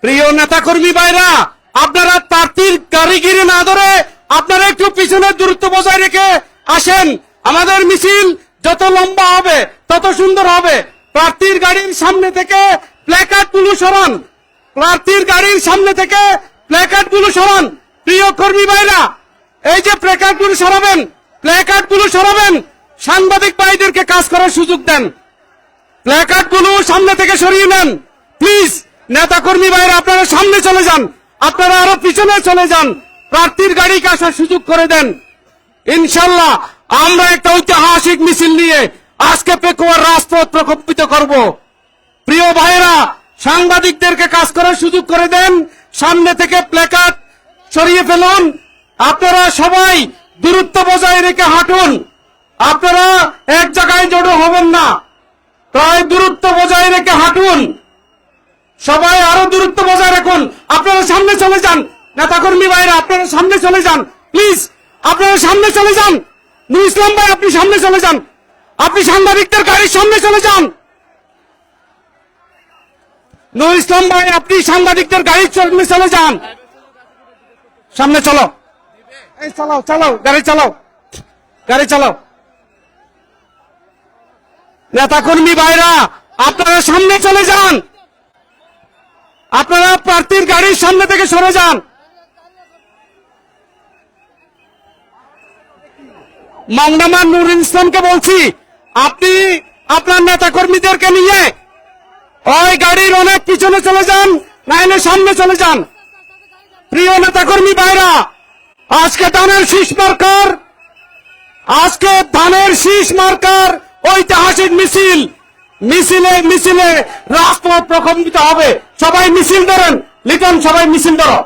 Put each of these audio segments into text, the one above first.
প্রিয় নেতা কর্মী ভাইরা, আপনারা প্রার্থীর গাড়িগিরি না ধরে আপনারা একটু পিছনে দূরত্ব বজায় রেখে আসেন। আমাদের মিছিল যত লম্বা হবে তত সুন্দর হবে। প্রার্থীর গাড়ির সামনে থেকে প্ল্যাকার্ড গুলো সরান, প্রার্থীর গাড়ির সামনে থেকে প্ল্যাকার্ড গুলো সরান। প্রিয় কর্মী ভাইরা, এই যে প্ল্যাকার্ড গুলো সরাবেন, প্ল্যাকার্ড গুলো সরাবেন, সাংবাদিক ভাইদেরকে কাজ করার সুযোগ দেন। প্ল্যাকার্ড গুলো সামনে থেকে সরিয়ে নেন প্লিজ। নেতা কর্মী ভাইরা, আপনারা সামনে চলে যান, আপনারা আরো পিছনে চলে যান, প্রার্থীর গাড়িকে আসার সুযোগ করে দেন। ইনশাল্লাহ আমরা একটা ঐতিহাসিক মিছিল নিয়ে আজকে পেকুয়ার রাজপথ প্রকম্পিত করব। প্রিয় ভাইরা, সাংবাদিকদেরকে কাজ করার সুযোগ করে দেন, সামনে থেকে প্ল্যাকার্ড সরিয়ে ফেলুন। আপনারা সবাই দূরত্ব বজায় রেখে হাঁটুন, আপনারা এক জায়গায় জড়ো হবেন না, প্রায় দূরত্ব বজায় রেখে হাঁটুন। সবাই আরো দূরত্ব বজায় রাখুন, আপনারা সামনে চলে যান। নেতাকর্মী ভাইরা, আপনারা সামনে চলে যান প্লিজ, আপনারা সামনে চলে যান। নুর ইসলাম ভাই, আপনি সামনে চলে যান, আপনি সাংবাদিকদের গাড়ির সামনে চলে যান। নুর ইসলাম ভাই, আপনি সাংবাদিকদের গাড়ির সামনে চলে যান। সামনে চলো, এই চালাও চালাও, গাড়ি চালাও, গাড়ি চালাও। নেতাকর্মী ভাইরা, আপনারা সামনে চলে যান, আপনারা প্রার্থীর গাড়ির সামনে থেকে সরে যান। মাওলানা নুর ইসলামকে বলছি, আপনি আপনার নেতা কর্মীদেরকে নিয়ে ওই গাড়ির অনেক পিছনে চলে যান, নাইলে সামনে চলে যান। প্রিয় নেতা কর্মী ভাইরা, আজকে ধানের শীষ মার্কার, আজকে ধানের শীষ মার্কার ঐতিহাসিক মিছিল, মিছিলে মিছিলে রাজপথ প্রকম্পিত হবে। সবাই মিছিল ধরেন, লিটন সবাই মিছিল ধরো।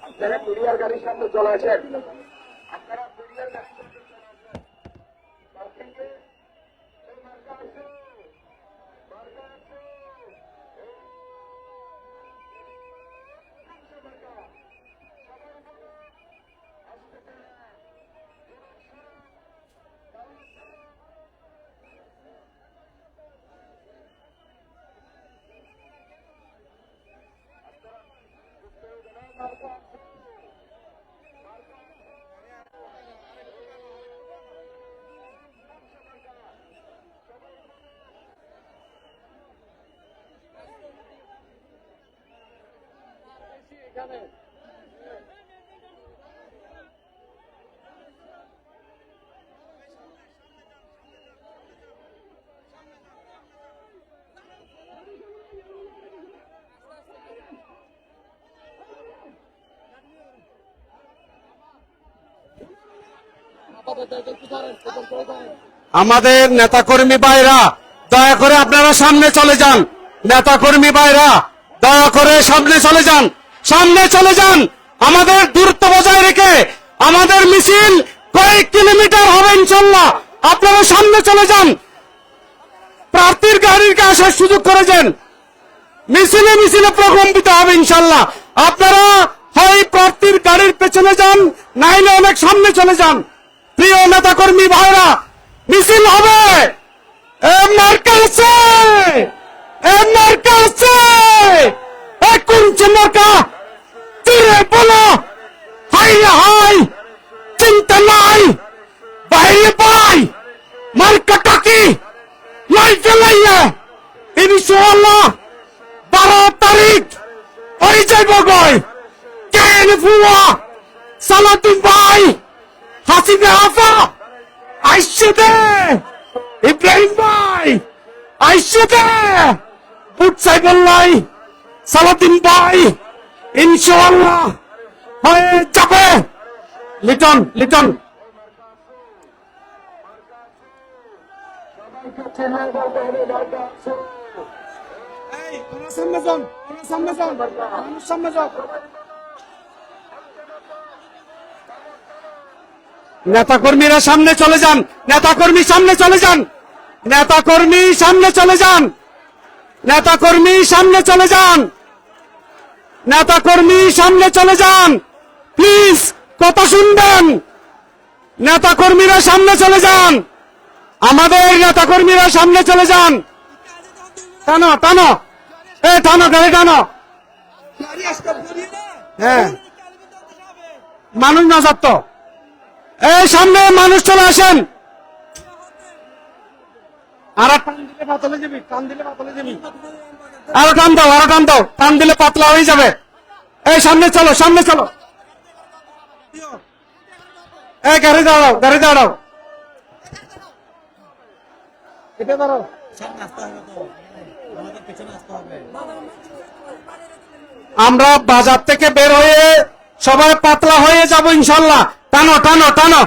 আপনারা মিডিয়ার গাড়ির সামনে চলে আসেন, আপনারা মিডিয়ার গাড়ির সামনে চলে আসেন। পার্কিংয়ে এই মার্কা আছে, মার্কা আছে, মার্কা সবাই বলো আসতে পারে। আমাদের নেতাকর্মী ভাইরা, দয়া করে আপনারা সামনে চলে যান। নেতাকর্মী ভাইরা, দয়া করে সামনে চলে যান, সামনে চলে যান। আমাদের দূরত্ব বজায় রেখে আমাদের মিছিল কয়েক কিলোমিটার হবে। ইনশাল্লাহ আপনারা সামনে চলে যান, প্রার্থীর গাড়িকে আসার সুযোগ করে দেন, মিছিলে মিছিলে প্রকম্পিত হবে ইনশাল্লাহ। আপনারা হয় প্রার্থীর গাড়ির পেছনে যান, নাইলে অনেক সামনে চলে যান। প্রিয় নেতা কর্মী ভাইরা, মিছিল হবে। মার্কা আছে, মার্কা আছে, কোন মার্কা চিরে বলো, হাই হাই চিন্তা নাই, বাইরে পাই মার্কাটা কি লাই ফেলাইয়া ইনশাআল্লাহ 12 তারিখ ওই যাইব গয় কেন ফুয়া সালাতুন ভাই হাসিনা আফা আইসে দে, ইব্রাহিম ভাই আইসে দে, বুট সাইবল্লাই সালাদিন ভাই ইনশাআল্লাহ হয়ে যাবে। লিটন লিটন সবাইকে চেনে বলতে হবে মার্কা আছে। সামনে যান, সামনে যান, সামনে যান। নেতাকর্মীরা সামনে চলে যান, নেতাকর্মী সামনে চলে যান, নেতাকর্মী সামনে চলে যান, নেতাকর্মী সামনে চলে যান, নেতাকর্মী সামনে চলে যান। প্লিজ কথা শুনবেন, নেতাকর্মীরা সামনে চলে যান, আমাদের নেতাকর্মীরা সামনে চলে যান। টানো টানো, টানো গাড়ি টানো। হ্যাঁ মানুষ না যাত, সামনে মানুষ চলে আসেন। আর টান দিলে পাতলে যাবি, টান দিলে পাতলে যাবি, আরো টান দাও, আরো টান দাও, টান দিলে পাতলা হয়ে যাবে। সামনে চলো, সামনে চলো, গাড়ি দাঁড়াও, গাড়ি দাঁড়াও, এটা দাঁড়াও। আমরা বাজার থেকে বের হয়ে সবাই পাতলা হয়ে যাব ইনশাল্লাহ। টানো টানো টানো,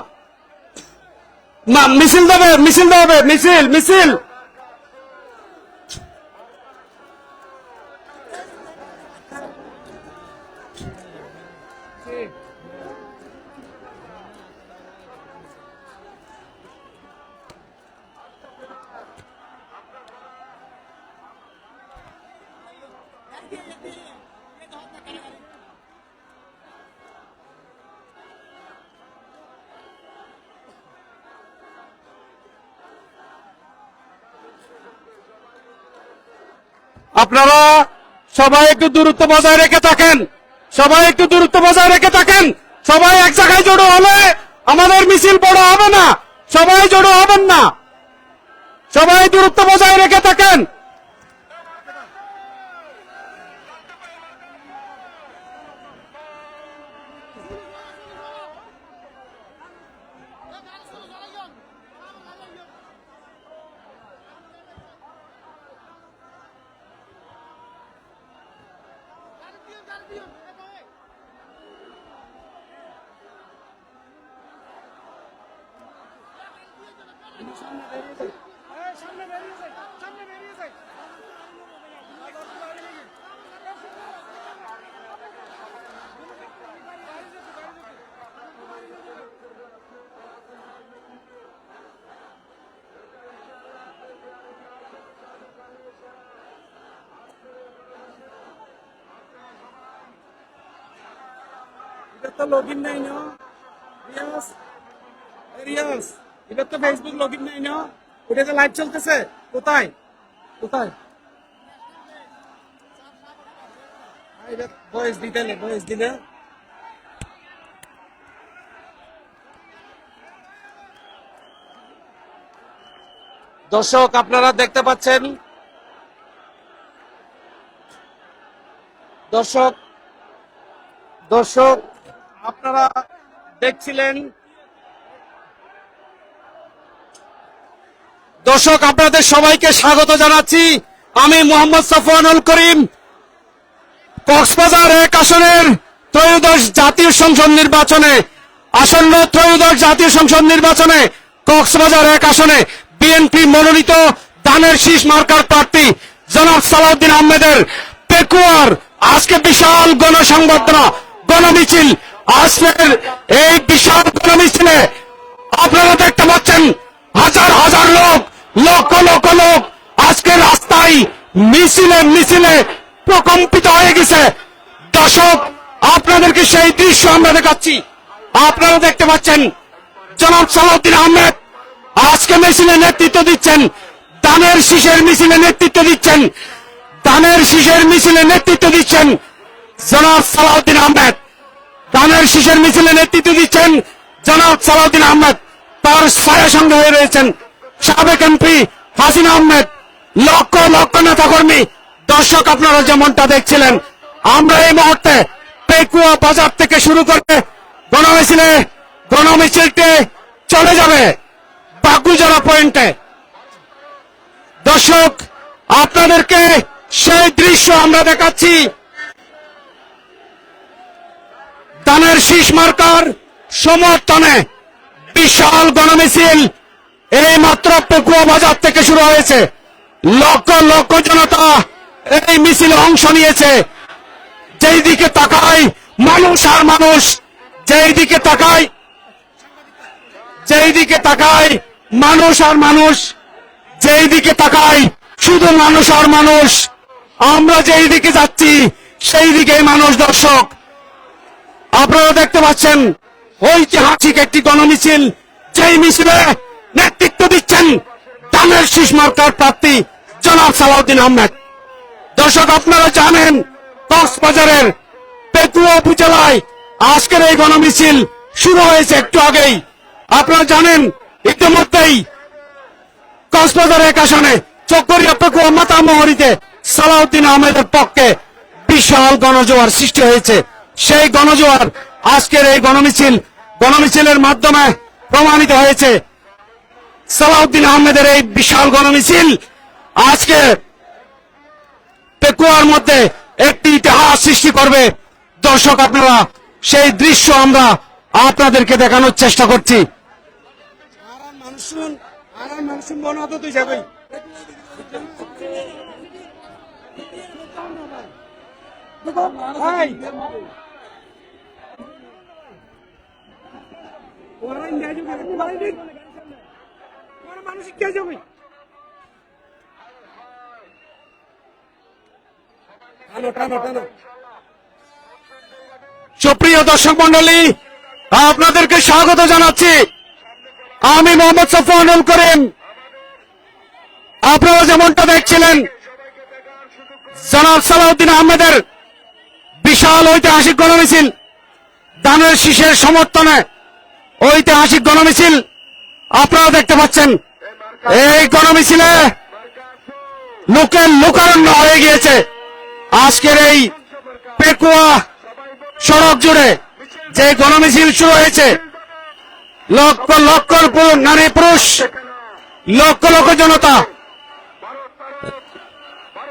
মিছিল দেবে, মিছিল দেবে, মিছিল মিছিল। আপনারা সবাই একটু দূরত্ব বজায় রেখে থাকেন, সবাই একটু দূরত্ব বজায় রেখে থাকেন। সবাই এক জায়গায় জড়ো হলে আমাদের মিছিল বড় হবে না, সবাই জড়ো হবেন না, সবাই দূরত্ব বজায় রেখে থাকেন। এটা লগইন নাই না রিয়াজ, রিয়াজ এটা তো ফেসবুক লগইন নাই না, ওটাতে লাইভ চলতেছে। কোথায় কোথায় ভয়েস দিতে, ভয়েস দিলে দর্শক আপনারা দেখতে পাচ্ছেন, দর্শক দর্শক আপনারা দেখছিলেন, দর্শক আপনাদের সবাইকে স্বাগত জানাচ্ছি। আমি মোহাম্মদ সাফওয়ানুল করিম, কক্সবাজার 1 আসনের ত্রয়োদশ জাতীয় সংসদ নির্বাচনে, আসন্ন ত্রয়োদশ জাতীয় সংসদ নির্বাচনে কক্সবাজার 1 আসনে বিএনপি মনোনীত ধানের শীষ মার্কার প্রার্থী জনাব সালাউদ্দিন আহমেদের পেকুয়ার আজকে বিশাল গণসংবর্ধনা গণমিছিল। আজকের এই বিশাল গণমিছিলে আপনারা দেখতে পাচ্ছেন লক্ষ লক্ষ লোক আজকে রাস্তায় মিছিলে মিছিলে প্রকম্পিত হয়ে গেছে। দর্শক, আপনাদেরকে সেই দৃশ্য আমরা দেখাচ্ছি। আপনারা দেখতে পাচ্ছেন জনাব সালাউদ্দিন আহমেদ আজকে মিছিলে নেতৃত্ব দিচ্ছেন। দানের শীষের মিছিলে নেতৃত্ব দিচ্ছেন। দানের শীষের মিছিলে নেতৃত্ব দিচ্ছেন জনাব সালাউদ্দিন আহমেদ। দানের শীষের মিছিলে নেতৃত্ব দিচ্ছেন জনাব সালাউদ্দিন আহমেদ। তার ছায়া সঙ্গে হয়ে রয়েছেন সাবেক এমপি হাসিনা আহমেদ, লক্ষ লক্ষ নেতাকর্মী। দর্শক, আপনারা যেমনটা দেখছিলেন, আমরা এই মুহূর্তে পেকুয়া বাজার থেকে শুরু করে গণমিছিলটি চলে যাবে বাগুজরা পয়েন্টে। দর্শক, আপনাদেরকে সেই দৃশ্য আমরা দেখাচ্ছি। দানের শীষ মার্কার সমর্থনে বিশাল গণমিছিল এই মাত্র পেকুয়া বাজার থেকে শুরু হয়েছে। লক্ষ লক্ষ জনতা এই মিছিলে অংশ নিয়েছে। যেই দিকে তাকায় মানুষ আর মানুষ, যেই দিকে তাকায় মানুষ আর মানুষ, যেই দিকে তাকায় শুধু মানুষ আর মানুষ। আমরা যেই দিকে যাচ্ছি সেই দিকে মানুষ। দর্শক, আপনারা দেখতে পাচ্ছেন ঐতিহাসিক একটি গণমিছিল, যেই মিছিলে নেতৃত্ব দিচ্ছেন দানের শীষ মার্কার প্রার্থী জনাব সালাউদ্দিন আহমেদ। দর্শক, আপনারা জানেন কক্সবাজারের পেকুয়া উপজেলায় আজকের এই গণমিছিল শুরু হয়েছে একটু আগেই। আপনারা জানেন ইতিমধ্যেই কক্সবাজার 1 আসনে চকরিয়া পেকুয়া মাতামহরীতে সালাউদ্দিন আহমেদের পক্ষে বিশাল গণজোয়ার সৃষ্টি হয়েছে। সেই গণজোয়ার আজকের এই গণমিছিলের মাধ্যমে প্রমাণিত হয়েছে। সালাউদ্দিন আহমেদের এই বিশাল গণমিছিল আজকে পেকুয়ার মধ্যে একটি ইতিহাস সৃষ্টি করবে। দর্শক, আপনারা সেই দৃশ্য আমরা আপনাদেরকে দেখানোর চেষ্টা করছি। সুপ্রিয় দর্শক মন্ডলী, আপনাদেরকে স্বাগত জানাচ্ছি। আমি মোহাম্মদ সফওয়ানুল করিম। আপনারা যেমনটা দেখছিলেন জনাব সালাউদ্দিন আহমেদের বিশাল ঐতিহাসিক গণমিছিল, দানের শীষের সমর্থনে ঐতিহাসিক গণমিছিল আপনারা দেখতে পাচ্ছেন। এই গণমিছিলে লোকের লোকারণ্য হয়ে গিয়েছে। আজকের এই পেকুয়া সড়ক জুড়ে যে গণমিছিল শুরু হয়েছে, লক্ষ লক্ষ নারী পুরুষ, লক্ষ লক্ষ জনতা,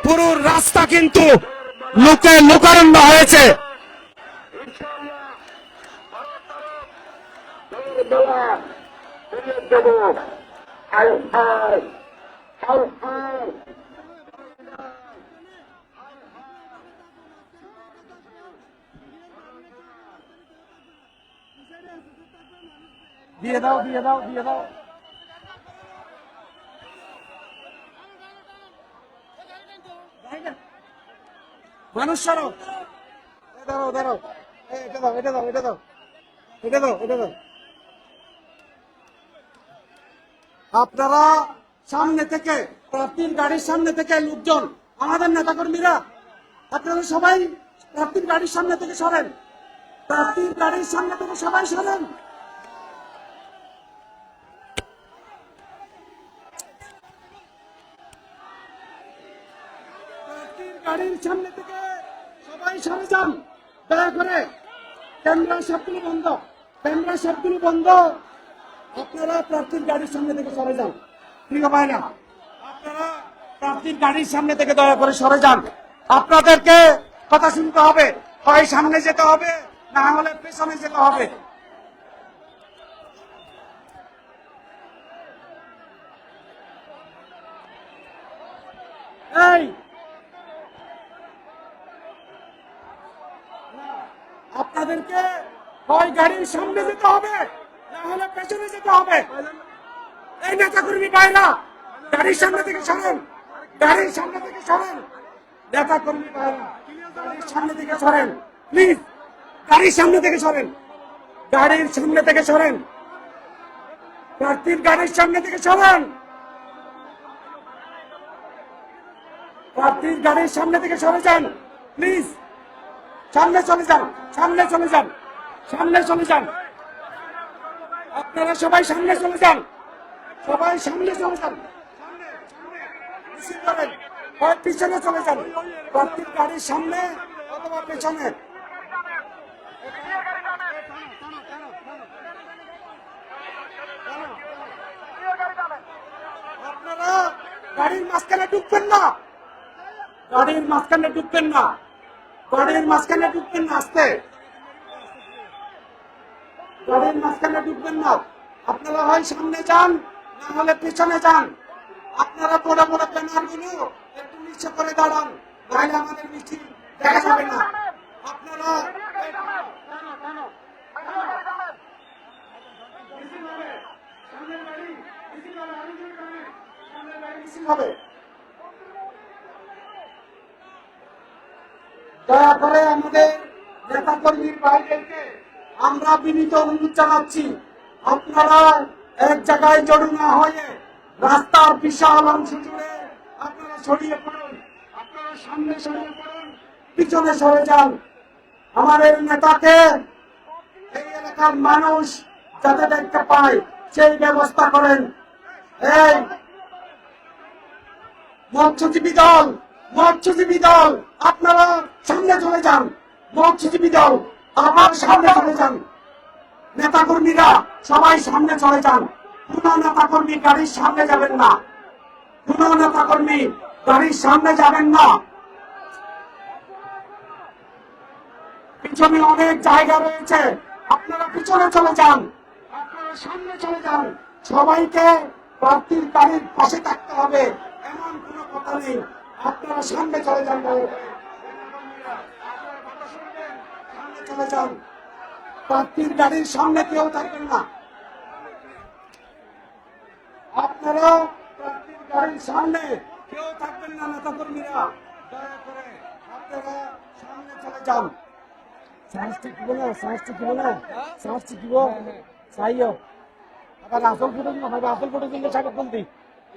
পুরো রাস্তা কিন্তু লোকে লোকারণ্য হয়েছে। দিয়ে দাও দিয়ে দাও দিয়ে দাও। মানুষ সরো, দাঁড়াও দাঁড়াও, এটা দাও এটা দাও এটা দাও এটা দাও এটা দাও। আপনারা সামনে থেকে, প্রার্থীর গাড়ির সামনে থেকে লোকজন, আমাদের নেতাকর্মীরা, আপনারা সবাই প্রার্থীর গাড়ির সামনে থেকে সরেন। প্রার্থীর গাড়ির সামনে থেকে সবাই সরেন। গাড়ির সামনে থেকে সবাই সরে যান দয়া করে। ক্যামেরা সবগুলো বন্ধ, ক্যামেরা সবগুলো বন্ধ। আপনারা প্রার্থীর গাড়ির সামনে থেকে সরে যান। ঠিক আছে না, আপনারা প্রার্থীর গাড়ির সামনে থেকে দয়া করে সরে যান। আপনাদেরকে কথা শুনতে হবে, হয় সামনে যেতে হবে না হলে পেছনে যেতে হবে। এই আপনাদেরকে হয় গাড়ির সামনে যেতে হবে না হলে পেছনে যেতে হবে। এই নেতাকর্মী ভাইরা, গাড়ির সামনে থেকে সরেন, গাড়ির সামনে থেকে সরেন, নেতা কর্মী ভাইরা গাড়ির সামনে থেকে সরেন প্লিজ, গাড়ির সামনে থেকে সরেন, গাড়ির সামনে থেকে সরেন, প্রার্থীর গাড়ির সামনে থেকে সরেন, প্রার্থীর গাড়ির সামনে থেকে সরে যান প্লিজ, সামনে চলে যান, সামনে চলে যান, সামনে চলে যান, আপনারা সবাই সামনে চলে যান, সবাই সামনে চলে যান, মিছিল করেন, হয় পিছনে চলে যান, প্রার্থীর গাড়ির সামনে অথবা পেছনে। আপনারা গাড়ির মাঝখানে ঢুকবেন না, গাড়ির মাঝখানে ঢুকবেন না, গাড়ির মাঝখানে ঢুকবেন না, আস্তে, গাড়ির মাঝখানে ঢুকবেন না, আপনারা হয় সামনে যান না হলে পেছনে যান, আপনারা বড় বড় ব্যানার গুলো একটু নিচে করে দাঁড়ান, নাহলে আমাদের মিছিল দেখা যাবে না। আপনারা মিছিল হবে, দয়া করে আমাদের নেতা কর্মীর ভাইদেরকে আমরা বিনীত অনুরোধ জানাচ্ছি, আপনারা এক জায়গায় জড়ো না হয়ে রাস্তার বিশাল অংশ জুড়ে আপনারা ছড়িয়ে পড়ুন, আপনারা সামনে সরিয়ে পড়ুন, পিছনে সরে যান, আমাদের নেতাকে এই এলাকার মানুষ যাতে দেখতে পায় সেই ব্যবস্থা করেন। এই মৎস্যজীবী দল, মৎস্যজীবী দল আপনারা সামনে চলে যান, মৎস্যজীবী দল আবার সামনে চলে যান, নেতা কর্মীরা সবাই সামনে চলে যান, কোন নেতা কর্মী গাড়ির সামনে যাবেন না, কোন নেতা কর্মী গাড়ির সামনে যাবেন না, পিছনে অনেক জায়গা রয়েছে, আপনারা পিছনে চলে যান, আপনারা সামনে চলে যান, সবাইকে প্রার্থীর গাড়ির পাশে থাকতে হবে এমন কোন কথা নেই, আপনারা সামনে চলে যান, সামনে চলে যান, প্রার্থীর গাড়ির সামনে কেউ থাকবেন না, আপনারা প্রার্থীর গাড়ির সামনে কেউ থাকবেন না, নেতা কর্মীরা দয়া করে আপনারা সামনে চলে যান। সাহসটি দিব না, সাহসটি দিব না, সাহসটি দিব চাইও আবার আসল ফটো দিন, ভাই আসল ফটো দিন স্বাগত বলতি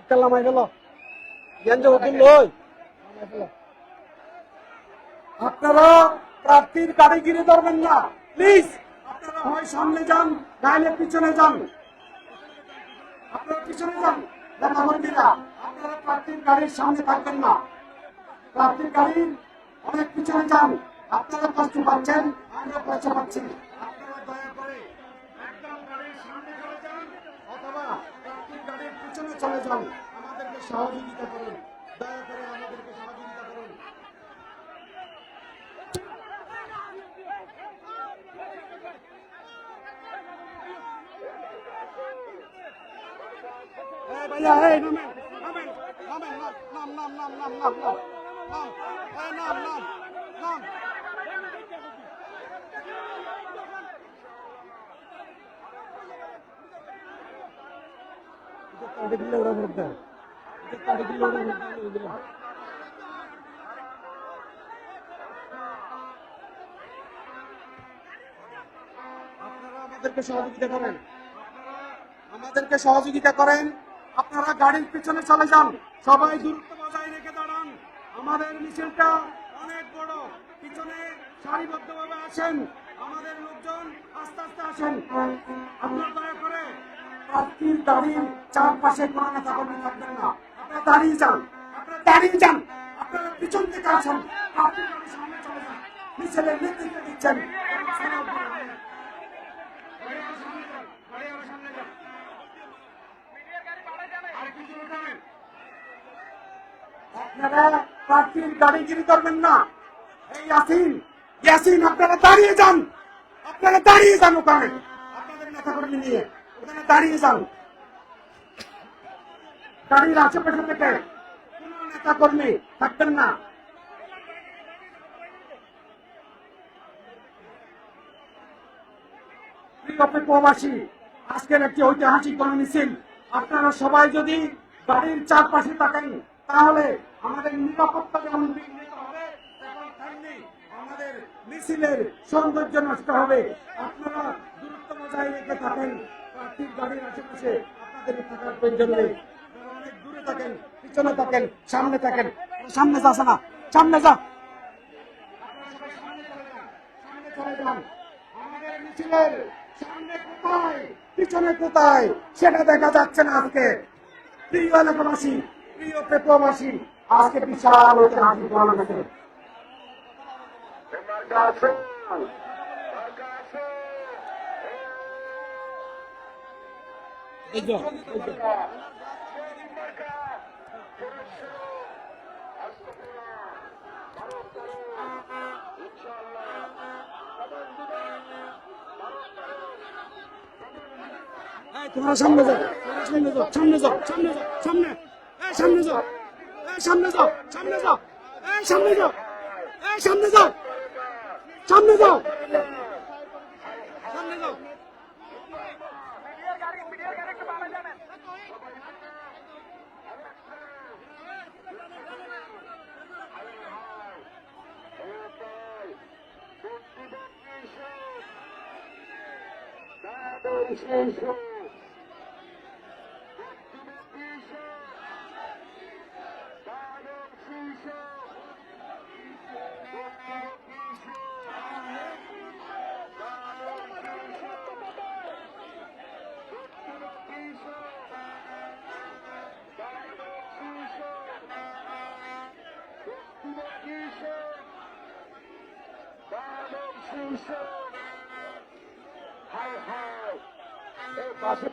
ইতাল্লা মাই গেল জ্ঞান যে ওদিন লই, আপনারা প্রার্থীর গাড়ি গিরে ধরবেন না প্লিজ, আপনারা হয় সামনে যান নাহলে পিছনে যান, আপনারা পিছনে যান, নেতা কর্মীরা আপনারা প্রার্থীর গাড়ির সামনে থাকবেন না, প্রার্থীর গাড়ির অনেক পিছনে যান, আপনারা কষ্ট পাচ্ছেন, আমরা কষ্ট পাচ্ছি, আপনারা দয়া করে একদম গাড়ির সামনে চলে যান অথবা প্রার্থীর গাড়ির পিছনে চলে যান, আমাদেরকে সহযোগিতা করুন, দয়া করে আমাদেরকে সহযোগিতা করুন। ভাইয়া এই নামেন, নামেন, নামেন, নাম নাম নাম নাম নাম নাম নাম, এই নাম নাম নাম, আপনারা আমাদেরকে সহযোগিতা করেন, আমাদেরকে সহযোগিতা করেন, আপনারা গাড়ির পিছনে চলে যান, সবাই দূরত্ব বজায় রেখে দাঁড়ান, আমাদের মিছিলটা অনেক বড়, পিছনে সারিবদ্ধভাবে আসেন, আমাদের লোকজন আস্তে আস্তে আসেন, আপনারা দয়া করে প্রার্থীর গাড়ির চারপাশে কোনো নেতা কর্মী থাকবেন না, আপনারা দাঁড়িয়ে যান, আপনারা দাঁড়িয়ে যান, আপনারা পিছন থেকে আসেন, প্রার্থীর গাড়ির সামনে চলে যান, মিছিলের নেতৃত্ব দিচ্ছেন, আপনারা প্রার্থীর গাড়ি গিরি করবেন না, এই ইয়াসিন, ইয়াসিন আপনারা দাঁড়িয়ে যান, আপনারা দাঁড়িয়ে যান, ওখানে আপনাদের নেতা কর্মী নিয়ে ওখানে দাঁড়িয়ে যান, গাড়ির আশেপাশে থেকে কোন নেতা কর্মী থাকবেন না, প্রিয় প্রবাসী, আজকের একটি ঐতিহাসিক গণমিছিল, আপনারা সবাই যদি গাড়ির চারপাশে তাকান, তাহলে আমাদের নিরাপত্তা যেমন বিঘ্নিত হবে, এবং তেমনি আমাদের মিছিলের সৌন্দর্য নষ্ট হবে। আপনারা দূরত্ব বজায় রেখে থাকেন, প্রার্থীর গাড়ির আশেপাশে আপনাদের থাকার প্রয়োজন নেই। আপনারা অনেক দূরে থাকেন, পিছনে থাকেন, সামনে থাকেন। সামনে যাস না, সামনে যা, সামনে চলে যান। আমাদের মিছিলের সামনে কোথায়, পিছনে কোথায়, সেটা দেখা যাচ্ছে না আজকে। প্রিয় এলাকাবাসী, প্রিয় পেপুয়াবাসী, আজকে বিশাল হচ্ছে হাসি পাওয়া গেছে। মার্কা আছে, মার্কা আছে। এই যে, মার্কা, মার্কা, ফিরোজশাহ, আস্তফুল্লাহ, ভারত তারু, ইনশাআল্লাহ, কমল দুবাই, ভারত তারু, এই তোমরা সামনে যাও, তোমরা সামনে যাও, সামনে যাও, সামনে যাও, সামনে, এই সামনে যাও, এই সামনে যাও, সামনে যাও, এই সামনে যাও, এই সামনে যাও, সামনে যাও, সামনে যাও।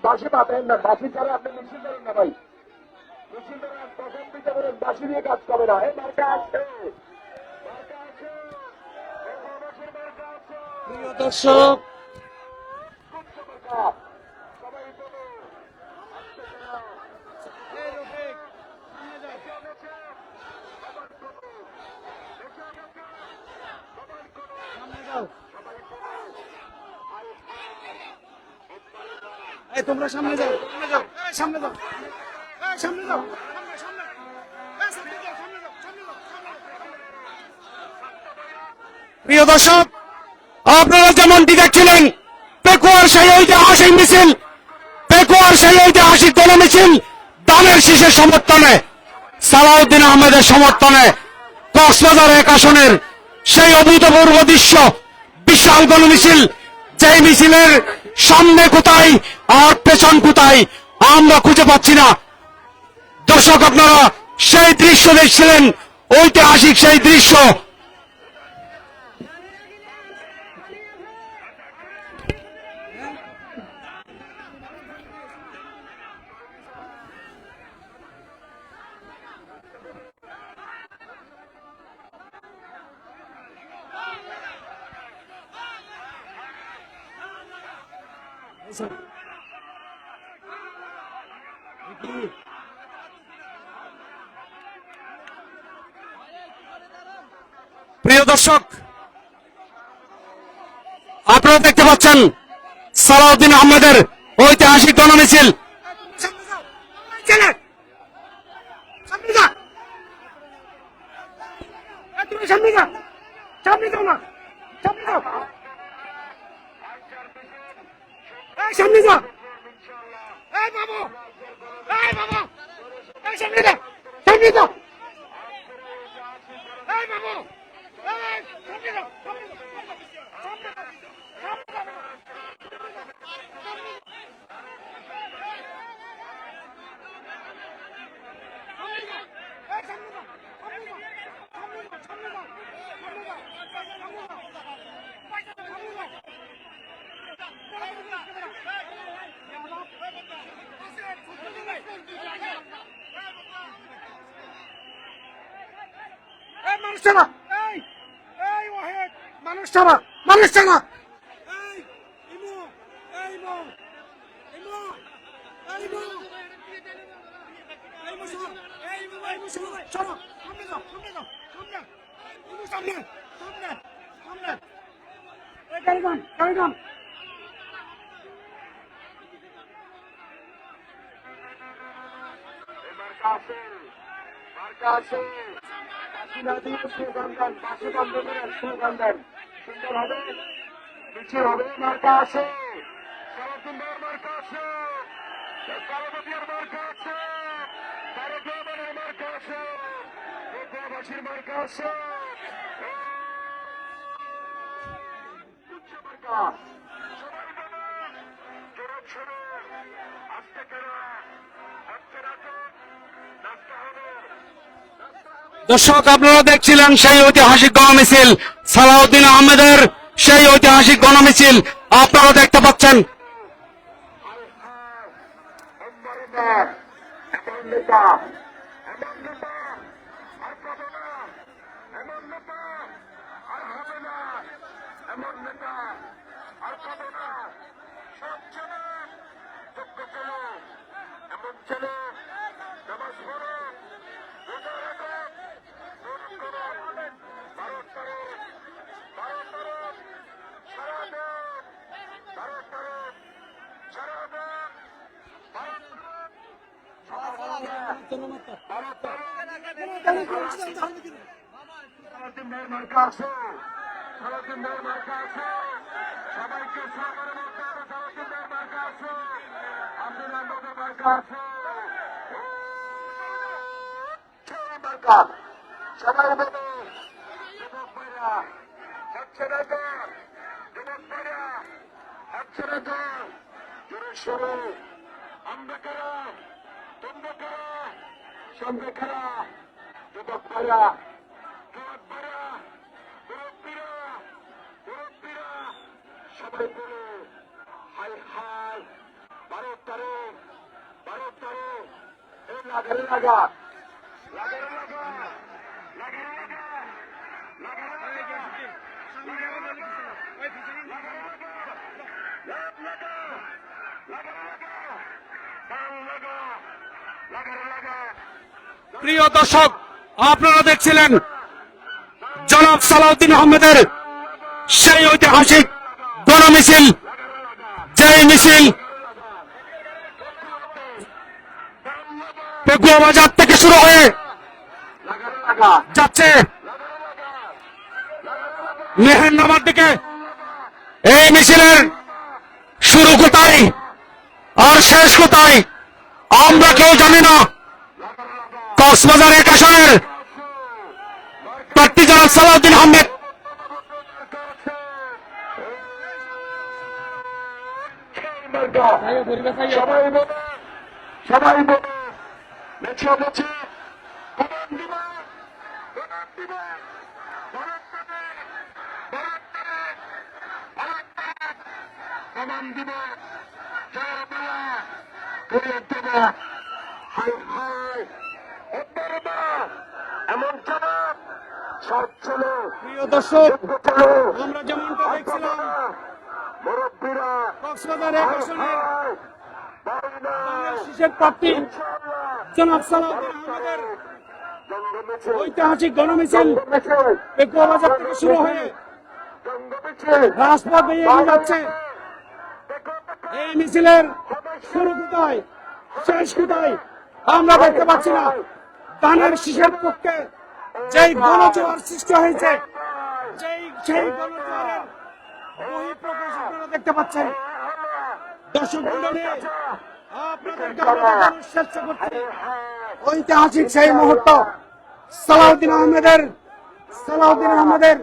বাসি পাবেন না, বাসি ছাড়া আপনি মিছিল করেন না ভাই। মিছিল করেন, প্রথম দিকে বলেন বাসি দিয়ে কাজ করে না। এই মার্কা আছে, মার্কা আছে, বাংলাদেশের মার্কা আছে। প্রিয় দর্শক, কুচ্ছ মার্কা, সবাই বলো, আস্তে করো। এই রফিক, সামনে যাও, এসে গেছে, সবাই করো। এসে গেছে, সবাই করো। সামনে যাও। সবাই করো। এই তোমরা সামনে যাও, সামনে যাও, এই সামনে যাও, এই সামনে যাও, সামনে, সামনে, এই সামনে যাও, সামনে যাও, সামনে যাও, সামনে যাও। প্রিয় দর্শক, আপনারা যেমনটি দেখছিলেন, পেকুয়ার সেই ঐতিহাসিক মিছিল, পেকুয়ার সেই ঐতিহাসিক গণমিছিল দানের শীষের সমর্থনে, সালাউদ্দিন আহমেদের সমর্থনে কক্সবাজার 1 আসনের সেই অভূতপূর্ব দৃশ্য, বিশাল গণমিছিল, যেই মিছিলের সামনে কোথায় আর পেছন কোথায় আমরা খুঁজে পাচ্ছি না। দর্শক, আপনারা সেই দৃশ্য দেখছিলেন, ঐতিহাসিক সেই দৃশ্য। প্রিয় দর্শক, আপনারা দেখতে পাচ্ছেন সালাউদ্দিন আহমেদের ঐতিহাসিক গণমিছিল। সামনে যা, সামনে যাও না, সামনে যাও, সামনে যা, এই বাবু, এই বাবু, এই সামনে যা, সামনে যা, এই বাবু, এই সামনে যা, সামনে যা, সামনে যা, মানুষ ছাড়া, এই ওয়াহেদ, মানুষ ছাড়া, মানুষ ছাড়া, এই ইমো, এই ইমো, ইমো, এই ইমো, এই ইমো সর, এই ইমো, এই ইমো সর, সরো, সামনে যাও, সামনে যাও, সামনে, ইমো সামনে, সামনে, সামনে, এই গাড়ি যান, গাড়ি যান। আছে, মার্কা আছে। বাঁশি না দিয়ে স্লোগান দেন, বাঁশি বন্ধ করেন, স্লোগান দেন। সুন্দর হবে, মিছিল হবে, মার্কা আছে। সারাদিন ভাইয়ের মার্কা আছে, কারোবাটিয়ার মার্কা আছে, তারেক রহমানের মার্কা আছে, গোয়াবাসীর মার্কা আছে। উচ্চ মার্কা সবাই বলুন, জোরে ছোড়ো, আস্তে করো, আস্তে রাখো, রাস্তা হবে, রাস্তা হবে। দর্শক, আপনারা দেখছিলেন সেই ঐতিহাসিক গণমিছিল, সালাউদ্দিন আহমেদের সেই ঐতিহাসিক গণমিছিল আপনারা দেখতে পাচ্ছেন। এমন নেতা, এমন নেতা আর পাবে না, এমন নেতা আর হবে না, এমন নেতা আর পাবে না। সব ছেলে যোগ্য ছেলে, এমন ছেলে নামাজ পড়ো, রোজা রাখো, দূর করো, ভারত তারক, ভারত তারক, সারা দেন, ভারত তারক, সারা দেন, ভারত তারক, সারাদিন ভাইয়ের মার্কা আছে, সারাদিন ভাইয়ের মার্কা আছে, সবাইকে সরকারের মার্কা আছে, সারাদিন ভাইয়ের মার্কা আছে, আব্দুল আহমদের মার্কা আছে, সেই মার্কা সবাই বলে, যুবক ভাইরা হচ্ছে না তো, যুবক ভাইরা হচ্ছে না তো, জোরে সরে আমরা কারা, তোমরা কারা, সঙ্গে কারা, যুবক ভাইরা, যুবক ভাইরা, মুরব্বীরা, মুরব্বীরা, সবাই বলে হাই হাই, ভারত তারক, ভারত তারক, এই লাগারে লাগা, লাগারে লাগা, লাগারে লাগা, লাগারে লাগা, লাগারে লাগা, লাগারে লাগা, লাভ লাগা, লাগারে লাগা, বাল লাগা, লাগারে লাগা। প্রিয় দর্শক, আপনারা দেখছিলেন জনাব সালাউদ্দিন আহমেদের সেই ঐতিহাসিক গণমিছিল, যেই মিছিল পেকুয়া বাজার থেকে শুরু হয়ে যাচ্ছে মেহেরনামার দিকে। এই মিছিলের শুরু কোথায় আর শেষ কোথায় আমরা কেউ জানি না। কক্সবাজার 1 আসনের প্রার্থী জনাব সালাউদ্দিন আহমেদ সবাই বলে, সবাই বলে, বেছে বেছে প্রমাণ দিবে, প্রমাণ দিবে, ভারত দেবে, ভারত দেবে, ভারত দেবে, প্রমাণ দিবে, জয় বাংলা, করে দেবে। হাই হাই, অন্তরবা, এমন জবাব সব ছিল। প্রিয় দর্শক, ছিল আমরা যেমনটা দেখছিলাম মুরব্বীরা, কক্সবাজার 1 আসনের বাড়ি না, শীর্ষের প্রার্থী ইনশাআল্লাহ, জনাব সালাউদ্দিন আহমেদের জঙ্গমিছে, ঐতিহাসিক গণমিছিল জঙ্গমিছে, পেকুয়া বাজার থেকে শুরু হয়ে জঙ্গমিছে, রাজপথ বেরিয়ে এগিয়ে যাচ্ছে। এই মিছিলের শুরু কোথায় শেষ কোথায় আমরা দেখতে পাচ্ছি না। ধানের শীষের পক্ষে যেই গণজোয়ার সৃষ্টি হয়েছে, সেই গণজোয়ারের বহিঃপ্রকাশ আপনারা দেখতে পাচ্ছেন। দর্শক মণ্ডলী, আপনাদেরকে আমরা দেখানোর চেষ্টা করছি ঐতিহাসিক সেই মুহূর্ত, সালাউদ্দিন আহমেদের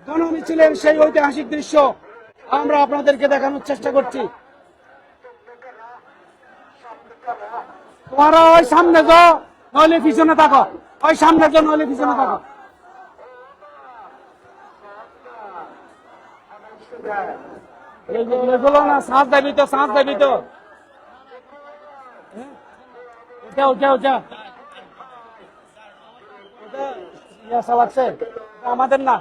গণমিছিলের সেই ঐতিহাসিক দৃশ্য আমরা আপনাদেরকে দেখানোর চেষ্টা করছি। তোমরা ওই সামনে যাও, নইলে পিছনে থাকো, ওই সামনে যাও, নইলে পিছনে থাকো। এগুলো না শ্বাস দেবি তো, শ্বাস দেবি তো, যাও যাও যাও, লাগছে আমাদের না।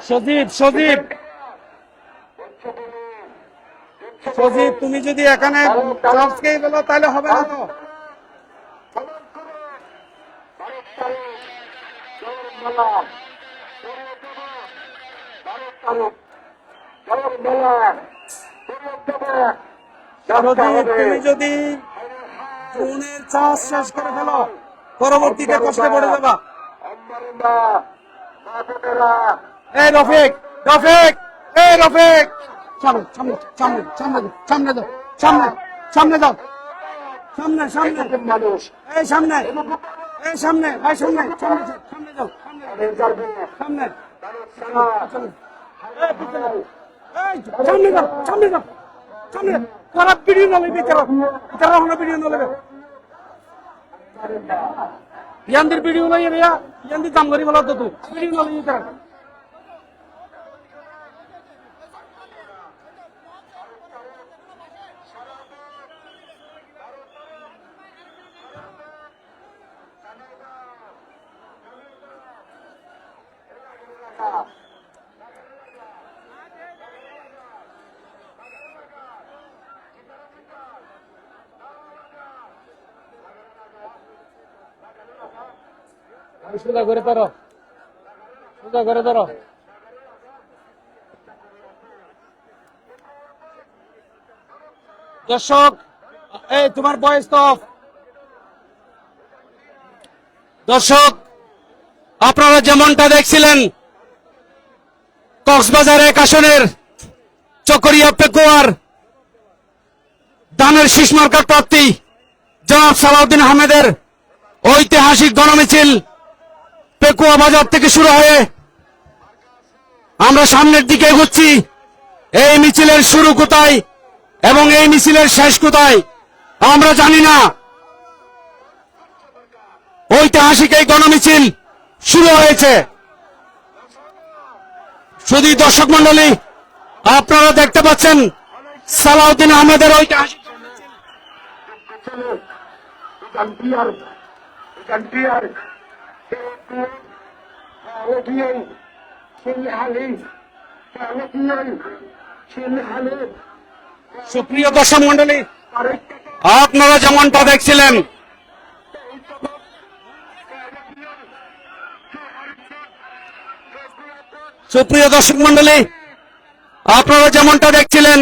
সজীব সজীব সজীব, তুমি যদি এখানে চার্জকেই বলো তাহলে হবে না তো। তুমি যদি জুনের চাষ শেষ করে ফেলো পরবর্তীতে কষ্টে পড়ে যাবা। এই রফিক, রফিক, এই রফিক, সামনে সামনে সামনে সামনে সামনে যাও, সামনে সামনে যাও, সামনে সামনে মানুষ এই সামনে, এই সামনে ভাই, সামনে সামনে সামনে যাও, সামনে এই পিছনে, এই সামনে যাও, সামনে যাও, সামনে তোরা ভিডিও না নেবে, তারা হলো ভিডিও না নেবে। ইয়ান্দির ভিডিও নাই রিয়া, ইয়ান্দির দাম করি বলো তো তুই ভিডিও না নেবে তারা। সোজা করে ধরো, সোজা করে ধরো। দর্শক, এই তোমার বয়স তো off। দর্শক, আপনারা যেমনটা দেখছিলেন কক্সবাজার 1 আসনের চকরিয়া পেকুয়ার দানের শীষ মার্কার প্রার্থী জনাব সালাউদ্দিন আহমেদের ঐতিহাসিক গণমিছিল পেকুয়া বাজার থেকে শুরু হয়ে আমরা সামনের দিকে এগোচ্ছি। এই মিছিলের শুরু কোথায় এবং এই মিছিলের শেষ কোথায় আমরা জানি না। ঐতিহাসিক এই গণমিছিল শুরু হয়েছে। শুধু দর্শক মন্ডলী, আপনারা দেখতে পাচ্ছেন সালাউদ্দিন আহমেদের ঐতিহাসিক সুপ্রিয় দর্শক মন্ডলী, আপনারা যেমনটা দেখছিলেন সুপ্রিয় দর্শক মন্ডলী, আপনারা যেমনটা দেখছিলেন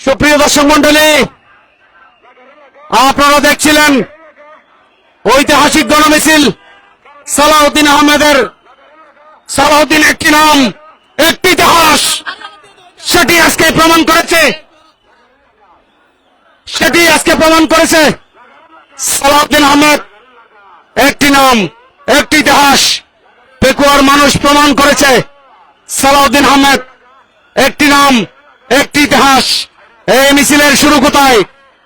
সুপ্রিয় দর্শক মন্ডলী, আপনারা দেখছিলেন ঐতিহাসিক গণমিছিল সালাউদ্দিন আহমেদের। সালাউদ্দিন একটি নাম, একটি ইতিহাস, সেটি আজকে প্রমাণ করেছে, সেটি আজকে প্রমাণ করেছে। সালাউদ্দিন আহমেদ একটি নাম, একটি ইতিহাস, পেকুয়ার মানুষ প্রমাণ করেছে সালাউদ্দিন আহমেদ একটি নাম, একটি ইতিহাস। এই মিছিলের শুরু কোথায়,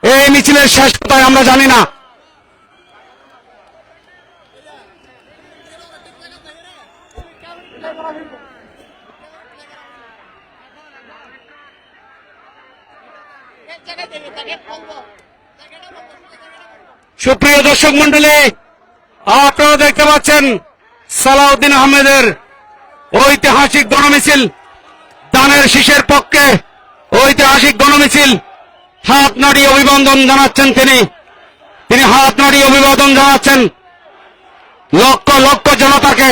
এই মিছিলের শেষ কোথায় আমরা জানি না। সুপ্রিয় দর্শক মন্ডলী, আপনারা দেখতে পাচ্ছেন সালাউদ্দিন আহমেদের ঐতিহাসিক গণমিছিল দানের শীষের পক্ষে ঐতিহাসিক গণমিছিল। হাত নাড়িয়ে অভিবাদন জানাচ্ছেন তিনি হাত নাড়িয়ে অভিবাদন জানাচ্ছেন, লক্ষ লক্ষ জনতাকে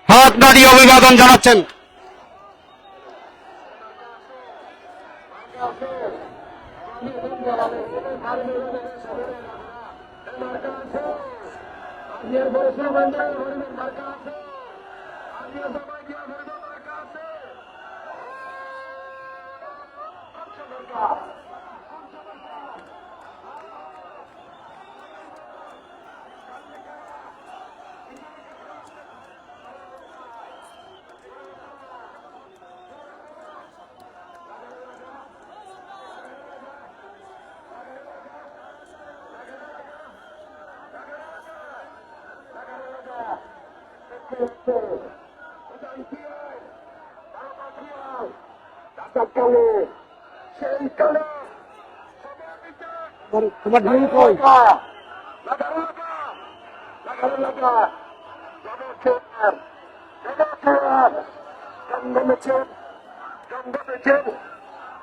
হাত নাড়িয়ে অভিবাদন জানাচ্ছেন। তোমার ঢুল কই?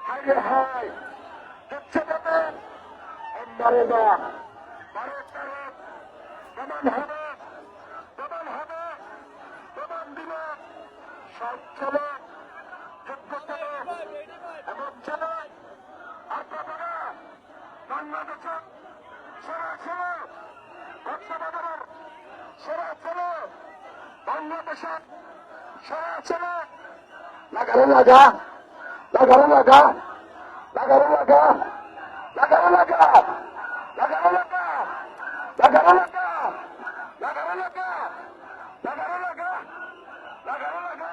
হায় হায় এমবারে না ভারত ভারত প্রমাণ হবে প্রমাণ হবে প্রমাণ দিবে সব চলে যোগ্য চলে এবং চলে আপনারা বাংলাদেশের সেরা ছেলে বর্তমানের সেরা ছেলে বাংলাদেশের সেরা ছেলে লাগারে লাগা লাগারে লাগা লাগারে লাগা লাগারে লাগা লাগারে লাগা লাগারে লাগা লাগারে লাগা লাগারে লাগা লাগারে লাগা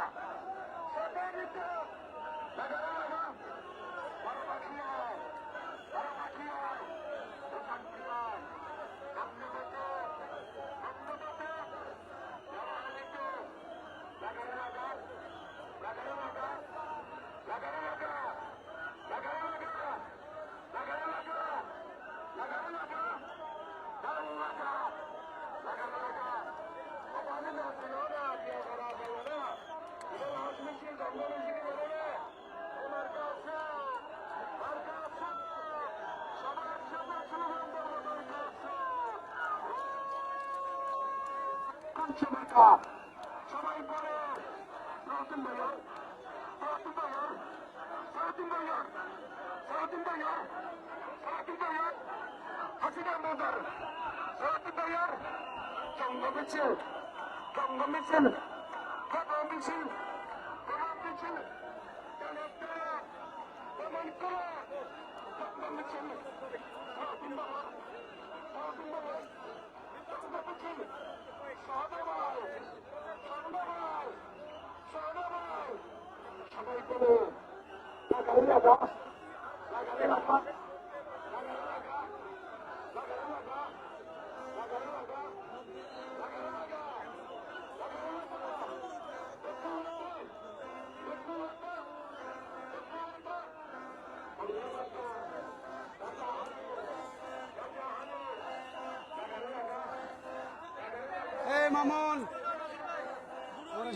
সবাই বলে প্রথম ভাইয়ার প্রথম ভাইয়ার প্রথম ভাইয়ার প্রথম ভাইয়ার প্রথম ভাইয়ার হাসিনা মজার প্রথম ভাইয়ার জঙ্গ মিছিল জঙ্গ মিছিল প্রথম মিছিল প্রথম মিছিল প্রমাণ করো জঙ্গ মিছিল প্রথম ভাইয়ার প্রথম ভাইয়ার জঙ্গ মিছিল সবাই বলে লাগারে লাগা লাগারে লাগা লাগারে লাগা লাগারে লাগা লাগারে লাগা লাগারে লাগা এই মামুন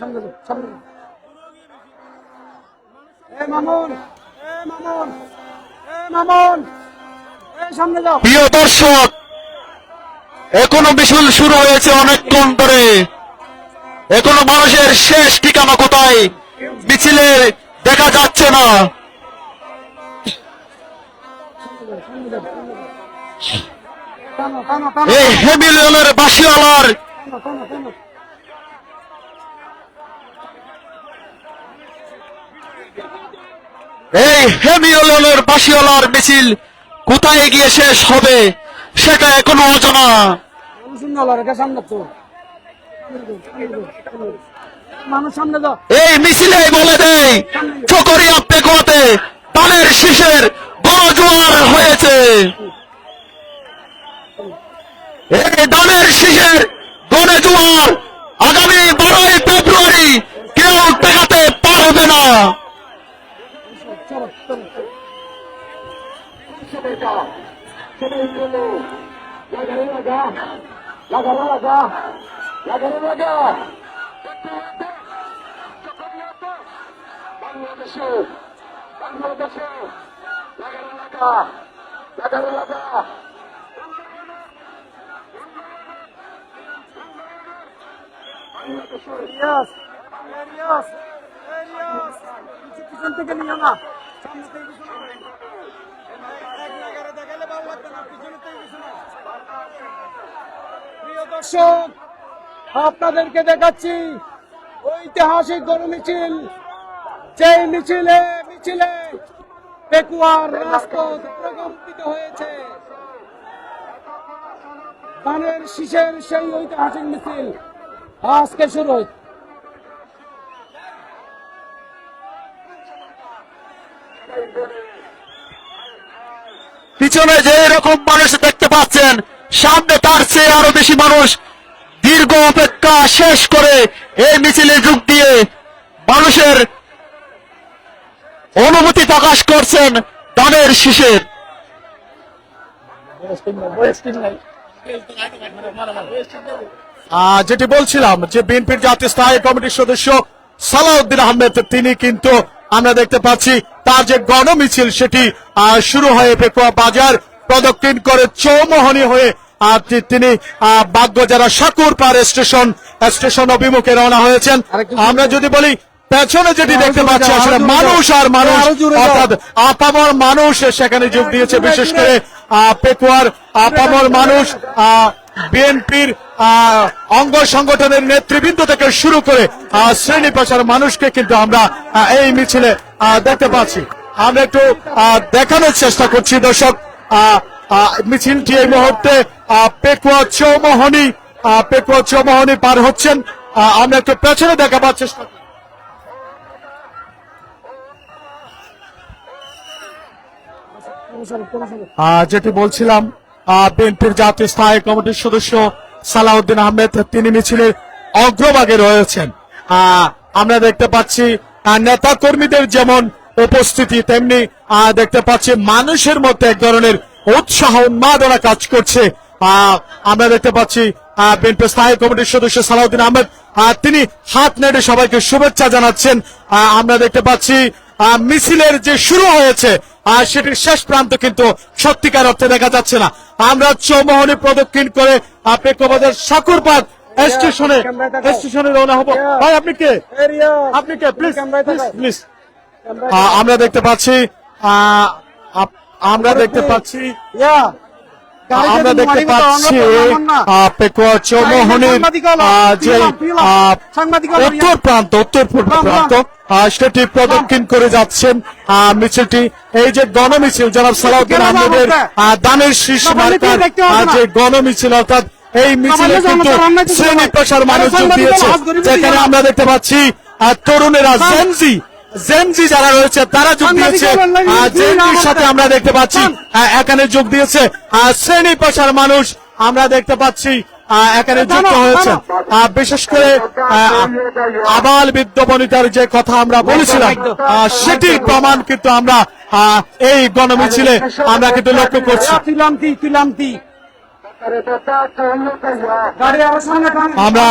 সামনে সামনে এই মামুন এই মামুন এই মামুন এই সামনে যাও। প্রিয় দর্শক, এখনো মিছিল শুরু হয়েছে অনেকক্ষণ ধরে। এখনো মানুষের শেষ ঠিকানা কোথায় মিছিলে দেখা যাচ্ছে না। টানো টানো টানো এই হেমিলনের বাসিওয়ালার টানো টানো টানো এই হেমিলনের বাসিওয়ালার মিছিল কোথায় গিয়ে শেষ হবে সেটা এখনো অজানা। মানুষ সামনে রেখে সামনে তো মানুষ সামনে যাও। এই মিছিলে বলে দেয় চকরিয়া পেকুয়াতে ধানের শীষের গণজোয়ার হয়েছে। এই ধানের শীষের গণজোয়ার আগামী 12ই ফেব্রুয়ারি কেউ ঠেকাতে পারবে না। চলো চলো সবাই যা সবাই বলে লাগারে লাগা লাগারে লাগা লাগারে লাগা বাংলাদেশে বাংলাদেশে লাগারে লাগা লাগারে লাগা বাংলাদেশে ইয়েস ইয়েস ইয়েস পিছন থেকে নিও না সামনে থেকে কিছু না এক জায়গায় দেখালে ভালো লাগবে না পিছনে থেকে কিছু না। প্রিয় দর্শক, আপনাদেরকে দেখাচ্ছি ঐতিহাসিক গণমিছিল। যেই মিছিলে পেকুয়ার রাজপথ প্রকম্পিত হয়েছে। ধানের শীষের সেই ঐতিহাসিক মিছিল আজকে শুরু হয়েছে। পিছনে যে রকম মানুষ দেখতে পাচ্ছেন, সামনে তার চেয়ে আরো বেশি মানুষ দীর্ঘ অপেক্ষা শেষ করে এই মিছিলে যোগ দিয়ে মানুষের অনুভূতি প্রকাশ করছেন ধানের শীষের। যেটি বলছিলাম যে বিএনপির জাতীয় স্থায়ী কমিটির সদস্য সালাউদ্দিন আহমেদ তিনি কিন্তু আমরা দেখতে পাচ্ছি তার যে গণমিছিল সেটি শুরু হয়ে পেকুয়া বাজার প্রদক্ষিণ করে চৌমোহনী হয়ে তিনি বাগবাজার সাকুরপাড় স্টেশন অভিমুখে রওনা হয়েছেন। আমরা যদি বলি পেছনে যেটি দেখতে পাচ্ছি আসলে মানুষ আর মানুষ, অর্থাৎ আপামর মানুষ সেখানে যোগ দিয়েছে। বিশেষ করে পেকুয়ার আপামর মানুষ, বিএনপির অঙ্গ সংগঠনের নেতৃবৃন্দ থেকে শুরু করে শ্রেণী পেশার মানুষকে কিন্তু আমরা এই মিছিলে দেখতে পাচ্ছি। আমরা একটু দেখানোর চেষ্টা করছি দর্শক, মিছিলটি এই মুহূর্তে পেকুয়া চৌমোহনী পার হচ্ছেন। আমরা একটু পেছনে দেখাবার চেষ্টা করি। যেটি বলছিলাম, বিএনপির জাতীয় স্থায়ী কমিটির সদস্য সালাউদ্দিন আহমেদ তিনি মিছিলের অগ্রভাগে রয়েছেন। আমরা দেখতে পাচ্ছি নেতা কর্মীদের যেমন উপস্থিতি, তেমনি দেখতে পাচ্ছি মানুষের মধ্যে এক ধরনের উৎসাহ উন্মাদনা কাজ করছে। আমরা দেখতে পাচ্ছি বিএনপির স্থায়ী কমিটির সদস্য সালাউদ্দিন আহমেদ তিনি হাত নেড়ে সবাইকে শুভেচ্ছা জানাচ্ছেন। আমরা দেখতে পাচ্ছি মিছিলের যে শুরু হয়েছে সেটির শেষ প্রান্ত কিন্তু সত্যিকার অর্থে দেখা যাচ্ছে না। আমরা চৌমোহনী প্রদক্ষিণ করে পেকুয়াবাজার সাকুরপাড় স্টেশনে রওনা হবো। ভাই আপনি কে প্লিজ প্লিজ। আমরা দেখতে পাচ্ছি পেকুয়া চৌমোহনীর যে উত্তর পূর্ব প্রান্ত সেটি প্রদক্ষিণ করে যাচ্ছেন মিছিলটি। এই যে গণমিছিল জনাব সালাউদ্দিন আহমেদের দানের শীষ মার্কার যে গণমিছিল, অর্থাৎ এই মিছিলে কিন্তু শ্রেণী পেশার মানুষ যোগ দিয়েছে। যেখানে আমরা দেখতে পাচ্ছি তরুণেরা জেনজি যারা রয়েছে তারা যোগ দিয়েছে। জেনজির সাথে আমরা দেখতে পাচ্ছি এখানে যোগ দিয়েছে শ্রেণী পেশার মানুষ, আমরা দেখতে পাচ্ছি এখানে যুক্ত হয়েছে। বিশেষ করে আবাল বৃদ্ধ বনিতার যে কথা আমরা বলেছিলাম সেটির প্রমাণ কিন্তু আমরা এই গণমিছিলে আমরা কিন্তু লক্ষ্য করছি। আমরা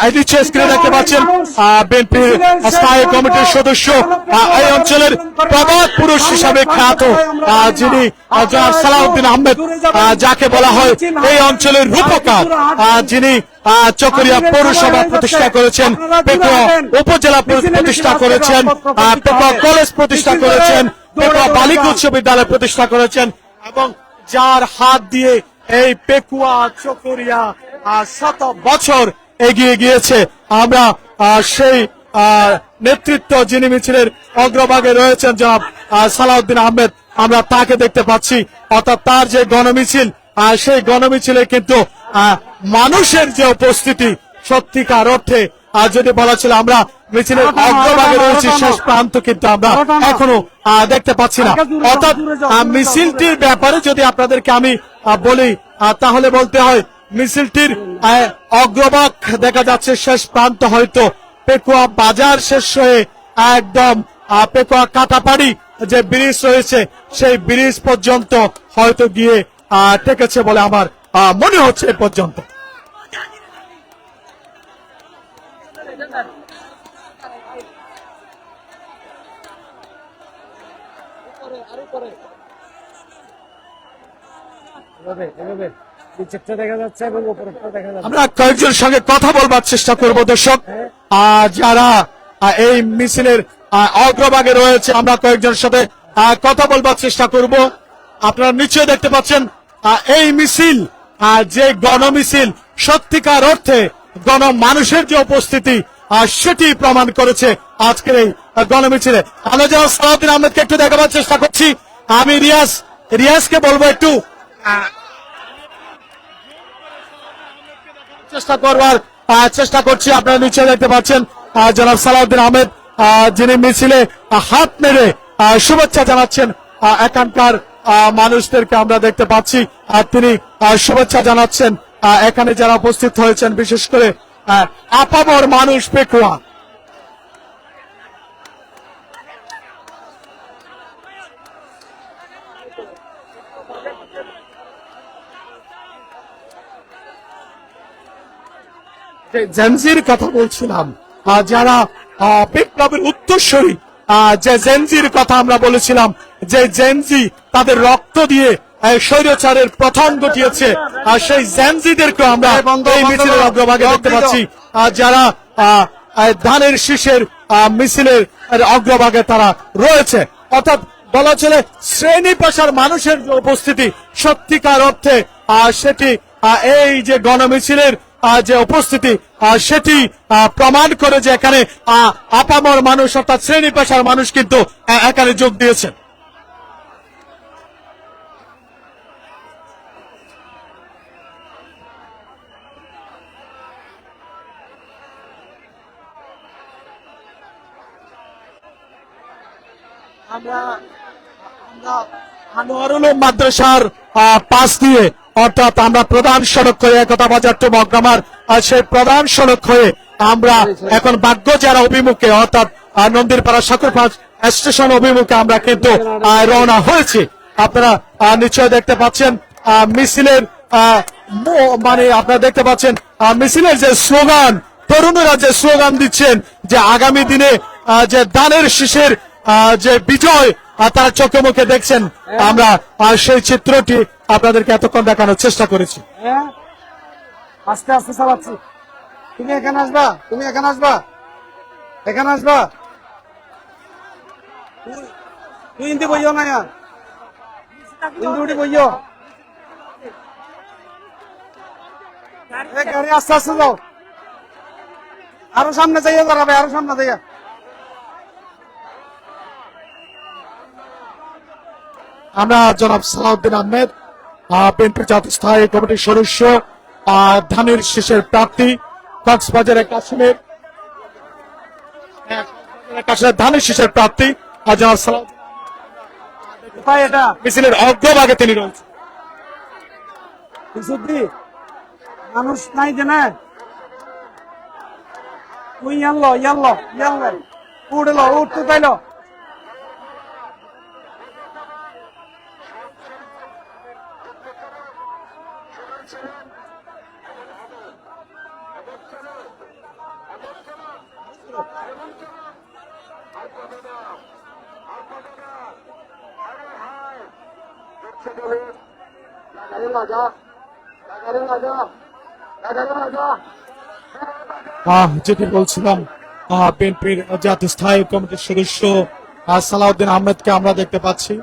এদিকে স্ক্রিনে দেখতে পাচ্ছেন বিএনপির স্থায়ী কমিটির সদস্য, এই অঞ্চলের প্রবাদ পুরুষ হিসাবে খ্যাত যিনি সালাউদ্দিন আহমেদ, যাকে বলা হয় এই অঞ্চলের রূপকার, যিনি চকরিয়া পৌরসভা প্রতিষ্ঠা করেছেন, পেকুয়া উপজেলা প্রতিষ্ঠা করেছেন, পেকুয়া কলেজ প্রতিষ্ঠা করেছেন, পেকুয়া বালিকা উচ্চ বিদ্যালয় প্রতিষ্ঠা করেছেন, এবং যার হাত দিয়ে এই পেকুয়া চকরিয়া শত বছর এগিয়ে গিয়েছে। আমরা সেই নেতৃত্ব যিনি মিছিলের অগ্রভাগে রয়েছেন জনাব সালাউদ্দিন আহমেদ, আমরা তাকে দেখতে পাচ্ছি। অর্থাৎ তার যে গণমিছিল, সেই গণমিছিলে কিন্তু মানুষের যে উপস্থিতি সত্যিকার অর্থে যদি বলা ছিল আমরা মিছিলের অগ্রভাগে রয়েছি, শেষ প্রান্ত কিন্তু আমরা এখনো দেখতে পাচ্ছি না। অর্থাৎ মিছিলটির ব্যাপারে যদি আপনাদেরকে আমি বলি তাহলে বলতে হয় মিছিলটির অগ্রভাগ দেখা যাচ্ছে, শেষ প্রান্ত হয়তো পেকুয়া বাজার শেষ হয়ে একদম পেকুয়া কাটাপাড়ি যে ব্রিজ রয়েছে সেই ব্রিজ পর্যন্ত হয়তো গিয়ে টেকেছে বলে আমার মনে হচ্ছে এ পর্যন্ত। আমরা কয়েকজনের সঙ্গে কথা বলবার চেষ্টা করব দর্শক, যারা এই মিছিলের অগ্রভাগে রয়েছে আমরা কয়েকজনের সাথে কথা বলবার চেষ্টা করব। আপনারা নিশ্চয়ই দেখতে পাচ্ছেন এই মিছিল যে গণমিছিল সত্যিকার অর্থে গণমানুষের যে উপস্থিতি সেটি প্রমাণ করেছে আজকের এই গণমিছিলে। আমরা যেন সালাউদ্দিন আহমেদকে একটু দেখাবার চেষ্টা করছি। আমি রিয়াজকে বলবো একটু চেষ্টা করছি। আপনারা নিচে দেখতে পাচ্ছেন জনাব সালাউদ্দিন আহমেদ যিনি মিছিলে হাত নেড়ে শুভেচ্ছা জানাচ্ছেন এখানকার মানুষদেরকে আমরা দেখতে পাচ্ছি। তিনি শুভেচ্ছা জানাচ্ছেন এখানে যারা উপস্থিত হয়েছেন, বিশেষ করে আপামর মানুষ পেকুয়া। জেনজির কথা বলছিলাম, যারা বিপ্লবের উত্তরসূরি যে জেনজির কথা আমরা বলেছিলাম, যে জেনজি তাদের রক্ত দিয়ে স্বৈরাচারের পতন ঘটিয়েছে, আর সেই জেনজিদেরকে আমরা এই মিছিলের অগ্রভাগে দেখতে পাচ্ছি, যারা ধানের শীষের মিছিলের অগ্রভাগে তারা রয়েছে। অর্থাৎ বলা চলে শ্রেণী পেশার মানুষের যে উপস্থিতি সত্যিকার অর্থে সেটি এই যে গণমিছিলের যে উপস্থিতি সেটি প্রমাণ করে যে এখানে আপামর মানুষ অর্থাৎ শ্রেণী পেশার মানুষ কিন্তু এখানে যোগ দিয়েছে। আমরা আনোয়ারুল মাদ্রাসার পাশ দিয়ে অর্থাৎ আমরা প্রধান সড়ক হয়ে একতা বাজার টু মগরামার সেই প্রধান সড়ক হয়ে আমরা এখন বাগ্যচারা অভিমুখে অর্থাৎ নন্দীরপাড়া সাকুরপাড় স্টেশন অভিমুখে আমরা কিন্তু রওনা হয়েছি। আপনারা নিশ্চয় দেখতে পাচ্ছেন মিছিলের মানে আপনারা দেখতে পাচ্ছেন মিছিলের যে স্লোগান, তরুণরা যে স্লোগান দিচ্ছেন যে আগামী দিনে যে ধানের শীষের যে বিজয় তারা চোখে মুখে দেখছেন, আমরা সেই চিত্রটি আপনাদেরকে এতক্ষণ দেখানোর চেষ্টা করেছি। আস্তে আস্তে চালাচ্ছি। তুমি এখানে আসবা, তুমি এখানে আসবা, এখানে আসবা। তুই হিন্দি বইও না, হিন্দি বইও। গাড়ি আস্তে আস্তে যাও, আরো সামনে যাইয়া দাঁড়াবে, আরো সামনে যাইয়া। আমরা জনাব সালাউদ্দিন আহমেদ, বিএনপি জাতীয় স্থায়ী কমিটির সদস্য, ধানের শীষের প্রার্থী, কক্সবাজারের কাশ্মীর ধানের শীষের প্রার্থী জনাব সালাউদ্দিন কোথায় এটা? মিছিলের অগ্রভাগে তিনি রয়েছেন। সত্যি মানুষ নাই যে না, তুই ইয়াল্লো ইয়াল্লো ইয়াল্লো উঠলো, উঠতে চাইলো। যেটি বলছিলাম বিএনপির জাতীয় স্থায়ী কমিটির সদস্য সালাউদ্দিন আহমেদকে আমরা দেখতে পাচ্ছি।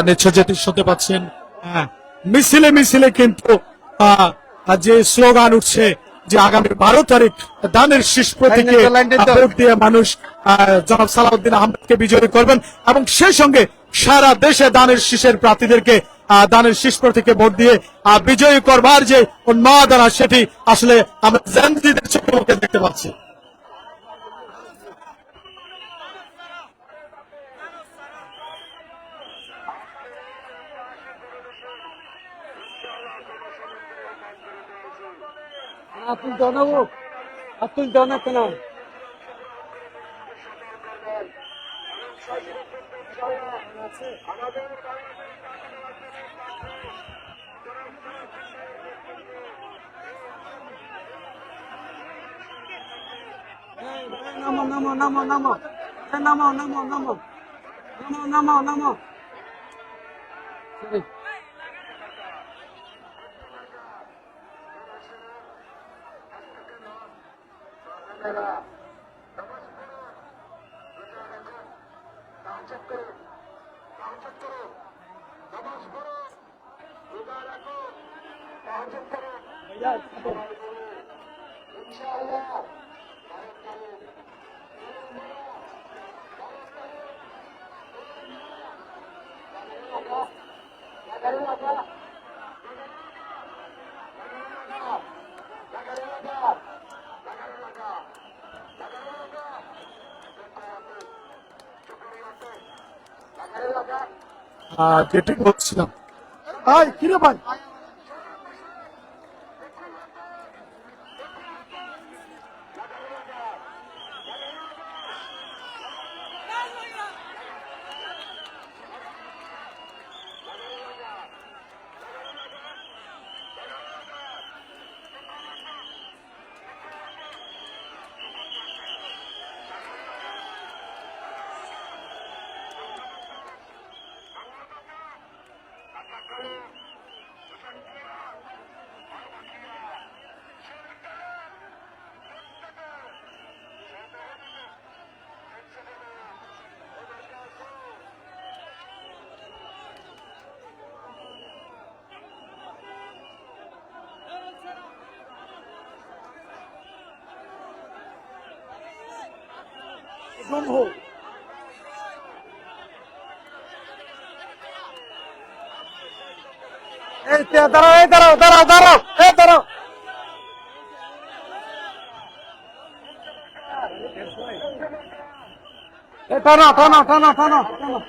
নিশ্চয় যেটি শুনতে পাচ্ছেন মিছিলে মিছিলে কিন্তু যে স্লোগান উঠছে যে আগামী 12 তারিখ ধানের শীষ প্রতীকে ভোট দিয়ে মানুষ জনাব সালাউদ্দিন আহমেদকে বিজয়ী করবেন এবং সেই সঙ্গে সারা দেশে ধানের শীষের প্রার্থীদেরকে ধানের শীষ প্রতীকে ভোট দিয়ে বিজয়ী করবার যে উন্মাদনা সেটি আসলে আমরা জেনজিদের চোখে মুখে দেখতে পাচ্ছি। তুই জানাবো আর তুই জানা কেন? নামো নামো নামো নামো নামো নামো নামো নামো নামো নামো। যেটি বলছিলাম, ভাই কিরে ভাই দাঁড়াও দাঁড়াও দাঁড়াও দাঁড়াও দাঁড়াও টানো টানো টানো টানো টানো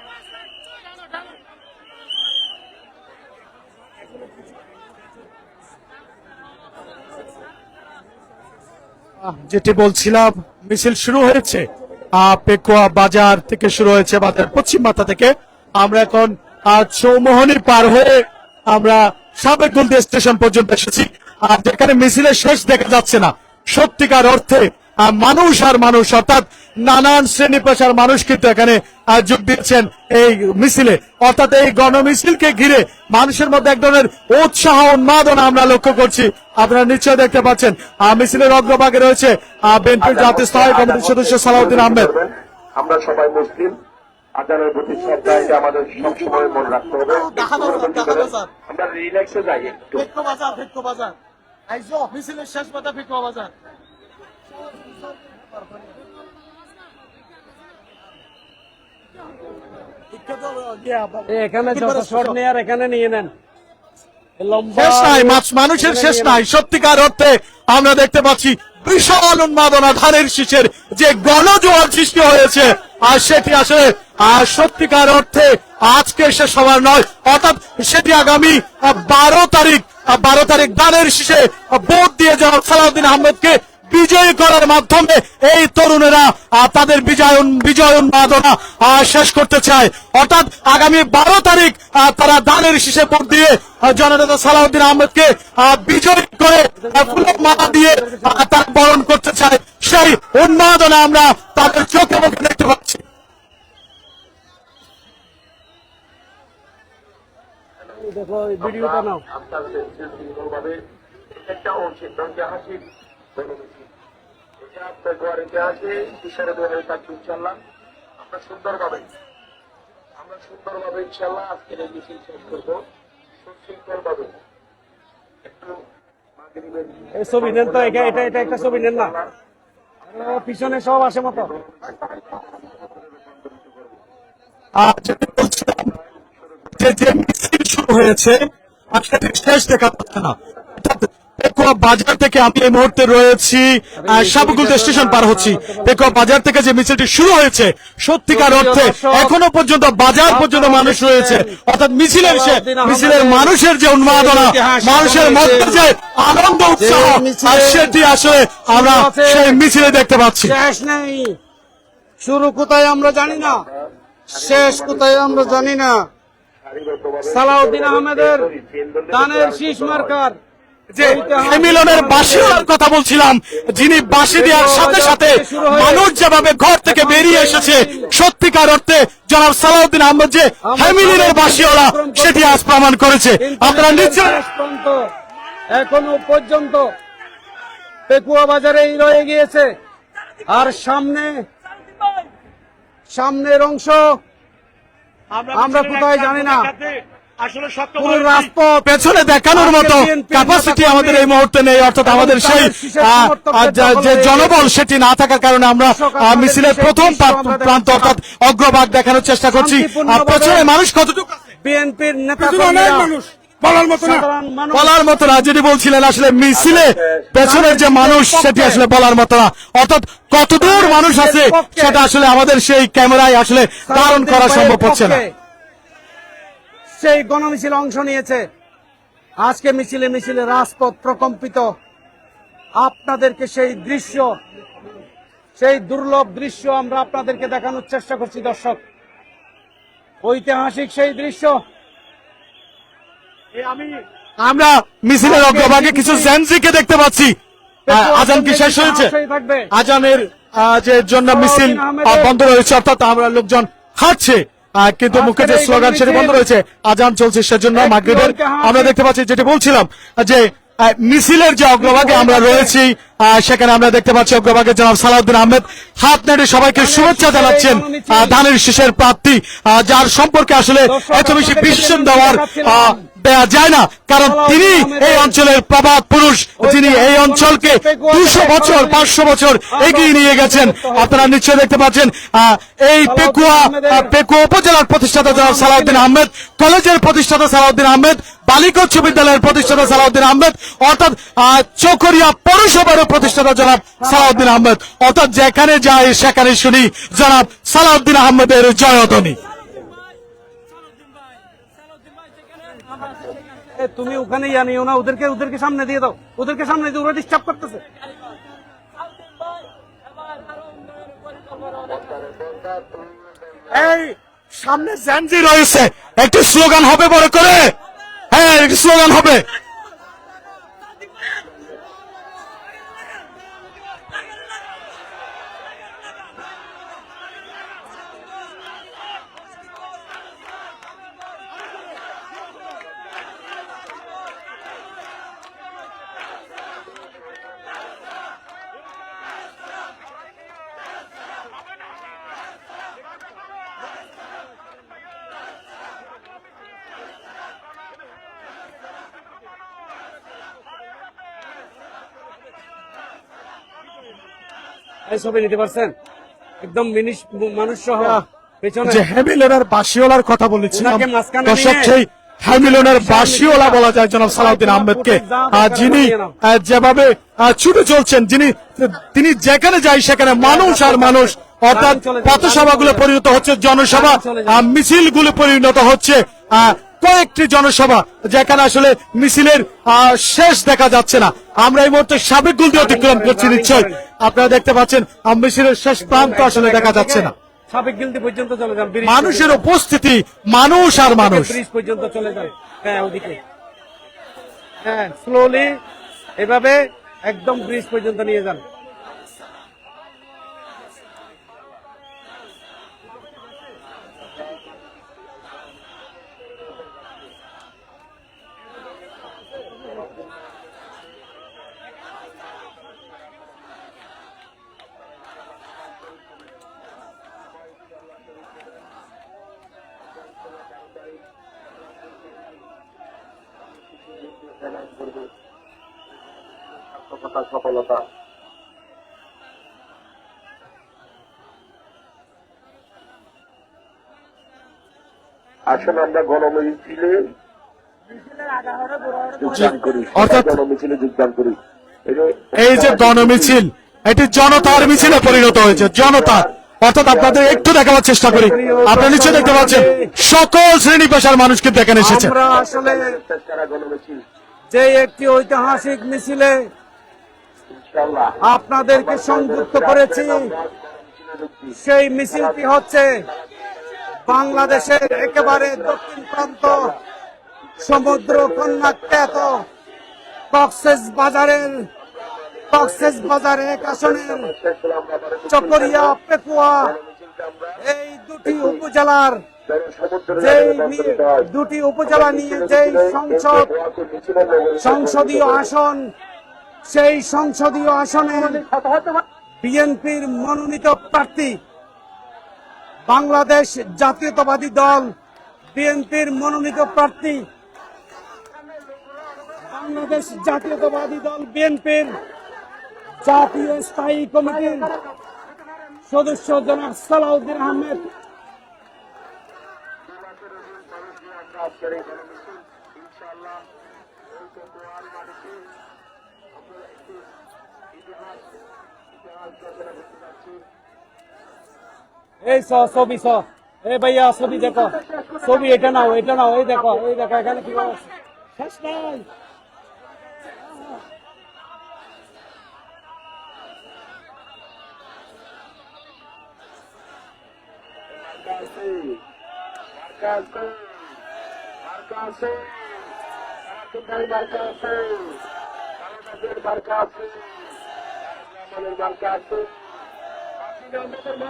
যেটি বলছিলাম, মিছিল শুরু হয়েছে পেকুয়া বাজার থেকে শুরু হয়েছে, বাজার পশ্চিম মাথা থেকে। আমরা এখন চৌমোহনী পার হয়ে আমরা সাবেকুন্দি স্টেশন পর্যন্ত এসেছি, আর যেখানে মিছিলের শেষ দেখা যাচ্ছে না। সত্যিকার অর্থে মানুষ আর মানুষ, অর্থাৎ নানান শ্রেণী পেশার মানুষ কিন্তু এখানে যোগ দিয়েছেন এই মিছিলে। অর্থাৎ এই গণমিছিলকে ঘিরে মানুষের মধ্যে এক ধরনের উৎসাহ উন্মাদনা আমরা লক্ষ্য করছি। আপনারা নিশ্চয় দেখতে পাচ্ছেন মিছিলের অগ্রভাগে রয়েছে বিএনপির জাতীয় স্থায়ী কমিটির সদস্য সালাউদ্দিন আহমেদ। আমরা সবাই মুসলিম, আজানের প্রতি শ্রদ্ধা, এটা আমাদের সবসময় মনে রাখতে হবে। আমরা রিল্যাক্সে যাই একটু। বাজার আইসো মিছিলের শেষ পাতা ফেকুয়া বাজার। এখানে যত শট নেই আর এখানে নিয়ে নেন। শেষ নাই, মানুষের শেষ নাই। সত্যিকার অর্থে আমরা দেখতে পাচ্ছি বিশাল উন্মাদনা, ধানের শীষের যে গণজোয়ার সৃষ্টি হয়েছে, আর সেটি আসলে সত্যিকার অর্থে আজকে শেষ হওয়ার নয়, অর্থাৎ সেটি আগামী 12 তারিখ ধানের শীষে ভোট দিয়ে জনাব সালাউদ্দিন আহমেদকে বিজয়ী করার মাধ্যমে এই তরুণেরা তাদের বিজয় উন্মাদনা শেষ করতে চায়। অর্থাৎ আগামী 12 তারিখ তারা ধানের শীষে ভোট দিয়ে জননেতা সালাউদ্দিন আহমেদকে বিজয়ী করে ফুলের মালা দিয়ে তারা বরণ করতে চায়। সেই উন্মাদনা আমরা তাদের চোখে মুখে দেখতে পাচ্ছি। দেখো ভিডিওটা নাও। আপনার সিম্পলভাবে একটা ঐতিহাসিক গণমিছিল, এটা পেকুয়ার ইতিহাসে কিশোরে দু হাজার থাকছে। ইনশাল্লাহ আমরা সুন্দরভাবে ইনশাল্লাহ আজকের এই মিছিল শেষ করবো সুশৃঙ্খলভাবে। একটু মাগরিবের এই ছবি নেন তো, এটা একটা ছবি নেন না, পিছনে সব আসে মতো। যেটি বলছিলাম যে মিছিল শুরু হয়েছে আর সেটি শেষ দেখা যাচ্ছে না। পেকুয়া বাজার থেকে আমি এই মুহূর্তে রয়েছি সাবকুলতে স্টেশন পার হচ্ছি। পেকুয়া বাজার থেকে যে মিছিলটি শুরু হয়েছে, সত্যিকার অর্থে এখনো পর্যন্ত বাজার পর্যন্ত মানুষ রয়েছে। অর্থাৎ মিছিলের মানুষের যে উন্মাদনা, মানুষের মধ্যে যে আনন্দ উৎসাহ, আর সেটি আসলে আমরা সেই মিছিলে দেখতে পাচ্ছি। শেষ নেই, শুরু কোথায় আমরা জানি না, শেষ কোথায় আমরা জানি না। সালাউদ্দিন আহমেদের ধানের শীষ মার্কার যে মিলনের বাঁশির কথা বলছিলাম, যিনি বাঁশি দেওয়ার সাথে সাথে মানুষ যেভাবে ঘর থেকে বেরিয়ে এসেছে, সত্যিকার অর্থে জনাব সালাউদ্দিন আহমেদ যে মিলনের বাঁশিওয়ালা, সেটি আজ প্রমাণ করেছে। আপনারা নিশ্চয় এখনো পর্যন্ত পেকুয়া বাজারেই রয়ে গিয়েছে, আর সামনের অংশ আমরা কোথায় জানি না। আসলে পুরো রাজপথ পেছনে দেখানোর মতো ক্যাপাসিটি আমাদের এই মুহূর্তে নেই, অর্থাৎ আমাদের সেই যে জনবল সেটি না থাকার কারণে আমরা মিছিলের প্রথম প্রান্ত অর্থাৎ অগ্রভাগ দেখানোর চেষ্টা করছি। পেছনে মানুষ কতটুকু, বিএনপির নেতা মানুষ বলার মতো না। যেটি বলছিলেন আসলে মিছিলে পেছনের যে মানুষ, সেটি আসলে বলার মতো না। অর্থাৎ কতদূর মানুষ আছে সেটা আসলে আমাদের সেই ক্যামেরায় আসলে ধারণ করা সম্ভব হচ্ছে না। সেই গণমিছিলে অংশ নিয়েছে। আজকে মিছিলে মিছিলে রাজপথ প্রকম্পিত। আপনাদেরকে সেই দৃশ্য, সেই দুর্লভ দৃশ্য আমরা আপনাদেরকে দেখানোর চেষ্টা করছি দর্শক। ঐতিহাসিক সেই দৃশ্য। আমরা মিছিলের অগ্রভাগে কিছু জেনজিকে দেখতে পাচ্ছি। আজান কি শেষ হয়েছে? থাকবে আজানের যে জন্য মিছিল বন্ধ রয়েছে, অর্থাৎ আমরা লোকজন হাঁটছে, কিন্তু মুখে যে স্লোগান সেটা বন্ধ রয়েছে। আজান চলছে সেজন্য মাগরিবের আমরা দেখতে পাচ্ছি, যেটি বলছিলাম যে মিছিলের যে অগ্রভাগে আমরা রয়েছি, সেখানে আমরা দেখতে পাচ্ছি অগ্রভাগে জনাব সালাউদ্দিন আহমেদ হাত নেড়ে সবাইকে শুভেচ্ছা জানাচ্ছেন। ধানের শীষের প্রার্থী, যার সম্পর্কে আসলে এত বেশি বিশেষণ দেওয়া যায় না, কারণ তিনি এই অঞ্চলের প্রবাদ পুরুষ, যিনি এই অঞ্চলকে 200 বছর 500 বছর এগিয়ে নিয়ে গেছেন। আপনারা নিশ্চয়ই দেখতে পাচ্ছেন এই পেকুয়া উপজেলার প্রতিষ্ঠাতা জনাব সালাউদ্দিন আহমেদ, কলেজের প্রতিষ্ঠাতা সালাউদ্দিন আহমেদ, বালিকা উচ্চ বিদ্যালয়ের প্রতিষ্ঠাতা সালাউদ্দিন আহমেদ, অর্থাৎ চকরিয়া পৌরসভার প্রতিষ্ঠাতা জনাব সালাউদ্দিন আহমেদ। অর্থাৎ যেখানে যাই সেখানে শুনি জনাব সালাউদ্দিন আহমেদের জয়ধ্বনি। তুমি ওখানে জানিও না, ওদেরকে সামনে দিয়ে দাও, ওদেরকে সামনে দিয়ে, ওরা ডিস্টার্ব করতেছে। এই সামনে জেনজি রয়েছে, একটু স্লোগান হবে বড় করে। হ্যাঁ, একটু স্লোগান হবে। এই ছবি নিতে পারছেন? একদম মানুষ সহ পেছনে যে হ্যামিলনের বাসিওয়ালার কথা বলেছিলাম ওনাকে মাঝখানে দর্শক, নিয়ে সেই হ্যামিলনের বাসিওয়ালা বলা যায় জনাব সালাউদ্দিন আহমেদকে, যিনি যেভাবে ছুটে চলছেন, তিনি যেখানে যায় সেখানে মানুষ আর মানুষ, অর্থাৎ পথসভাগুলো পরিণত হচ্ছে জনসভা, মিছিলগুলো পরিণত হচ্ছে কয়েকটি জনসভা, যেখানে আসলে মিছিলের শেষ দেখা যাচ্ছে না। আমরা এই মুহূর্তে সাবেক গুল দিয়ে অতিক্রম করছি, নিশ্চয় আপনারা দেখতে পাচ্ছেন মিছিলের শেষ প্রান্ত আসলে দেখা যাচ্ছে না। সাবেক গিলদি পর্যন্ত চলে যান, মানুষের উপস্থিতি, মানুষ আর মানুষ। ব্রিজ পর্যন্ত চলে যান। হ্যাঁ, ওদিকে, হ্যাঁ, স্লোলি এভাবে একদম ব্রিজ পর্যন্ত নিয়ে যান। সফলতা আসলে আমরা গণমিছিলে যোগদান করি, অর্থাৎ গণমিছিলে যোগদান করি। এই যে গণমিছিল, এটি জনতার মিছিলে পরিণত হয়েছে, জনতার। অর্থাৎ আপনাদের একটু দেখাবার চেষ্টা করি, আপনারা নিশ্চয় দেখতে পাচ্ছেন সকল শ্রেণী পেশার মানুষ কিন্তু এখানে এসেছে। আমরা আসলে গণমিছিল যে একটি ঐতিহাসিক মিছিলে আপনাদেরকে সংযুক্ত করেছি, সেই মিছিলটি হচ্ছে বাংলাদেশের একেবারে দক্ষিণ প্রান্ত, সমুদ্র কন্যা খ্যাত কক্সেস বাজার 1 আসনের চকরিয়া পেকুয়া, এই দুটি উপজেলার দুটি উপজেলা নিয়ে যেই সংসদীয় আসন, সেই সংসদীয় আসনে বিএনপির মনোনীত প্রার্থী, বাংলাদেশ জাতীয়তাবাদী দল বিএনপির মনোনীত প্রার্থী, বাংলাদেশ জাতীয়তাবাদী দল বিএনপির জাতীয় স্থায়ী কমিটির সদস্য জনাব সালাউদ্দিন আহমেদ এই ছবি এ ভাইয়া ছবি দেখো, ছবি এটা নাও, এটা নাও, এই দেখো, এই দেখো এখানে কি আছে। শেষ নাই।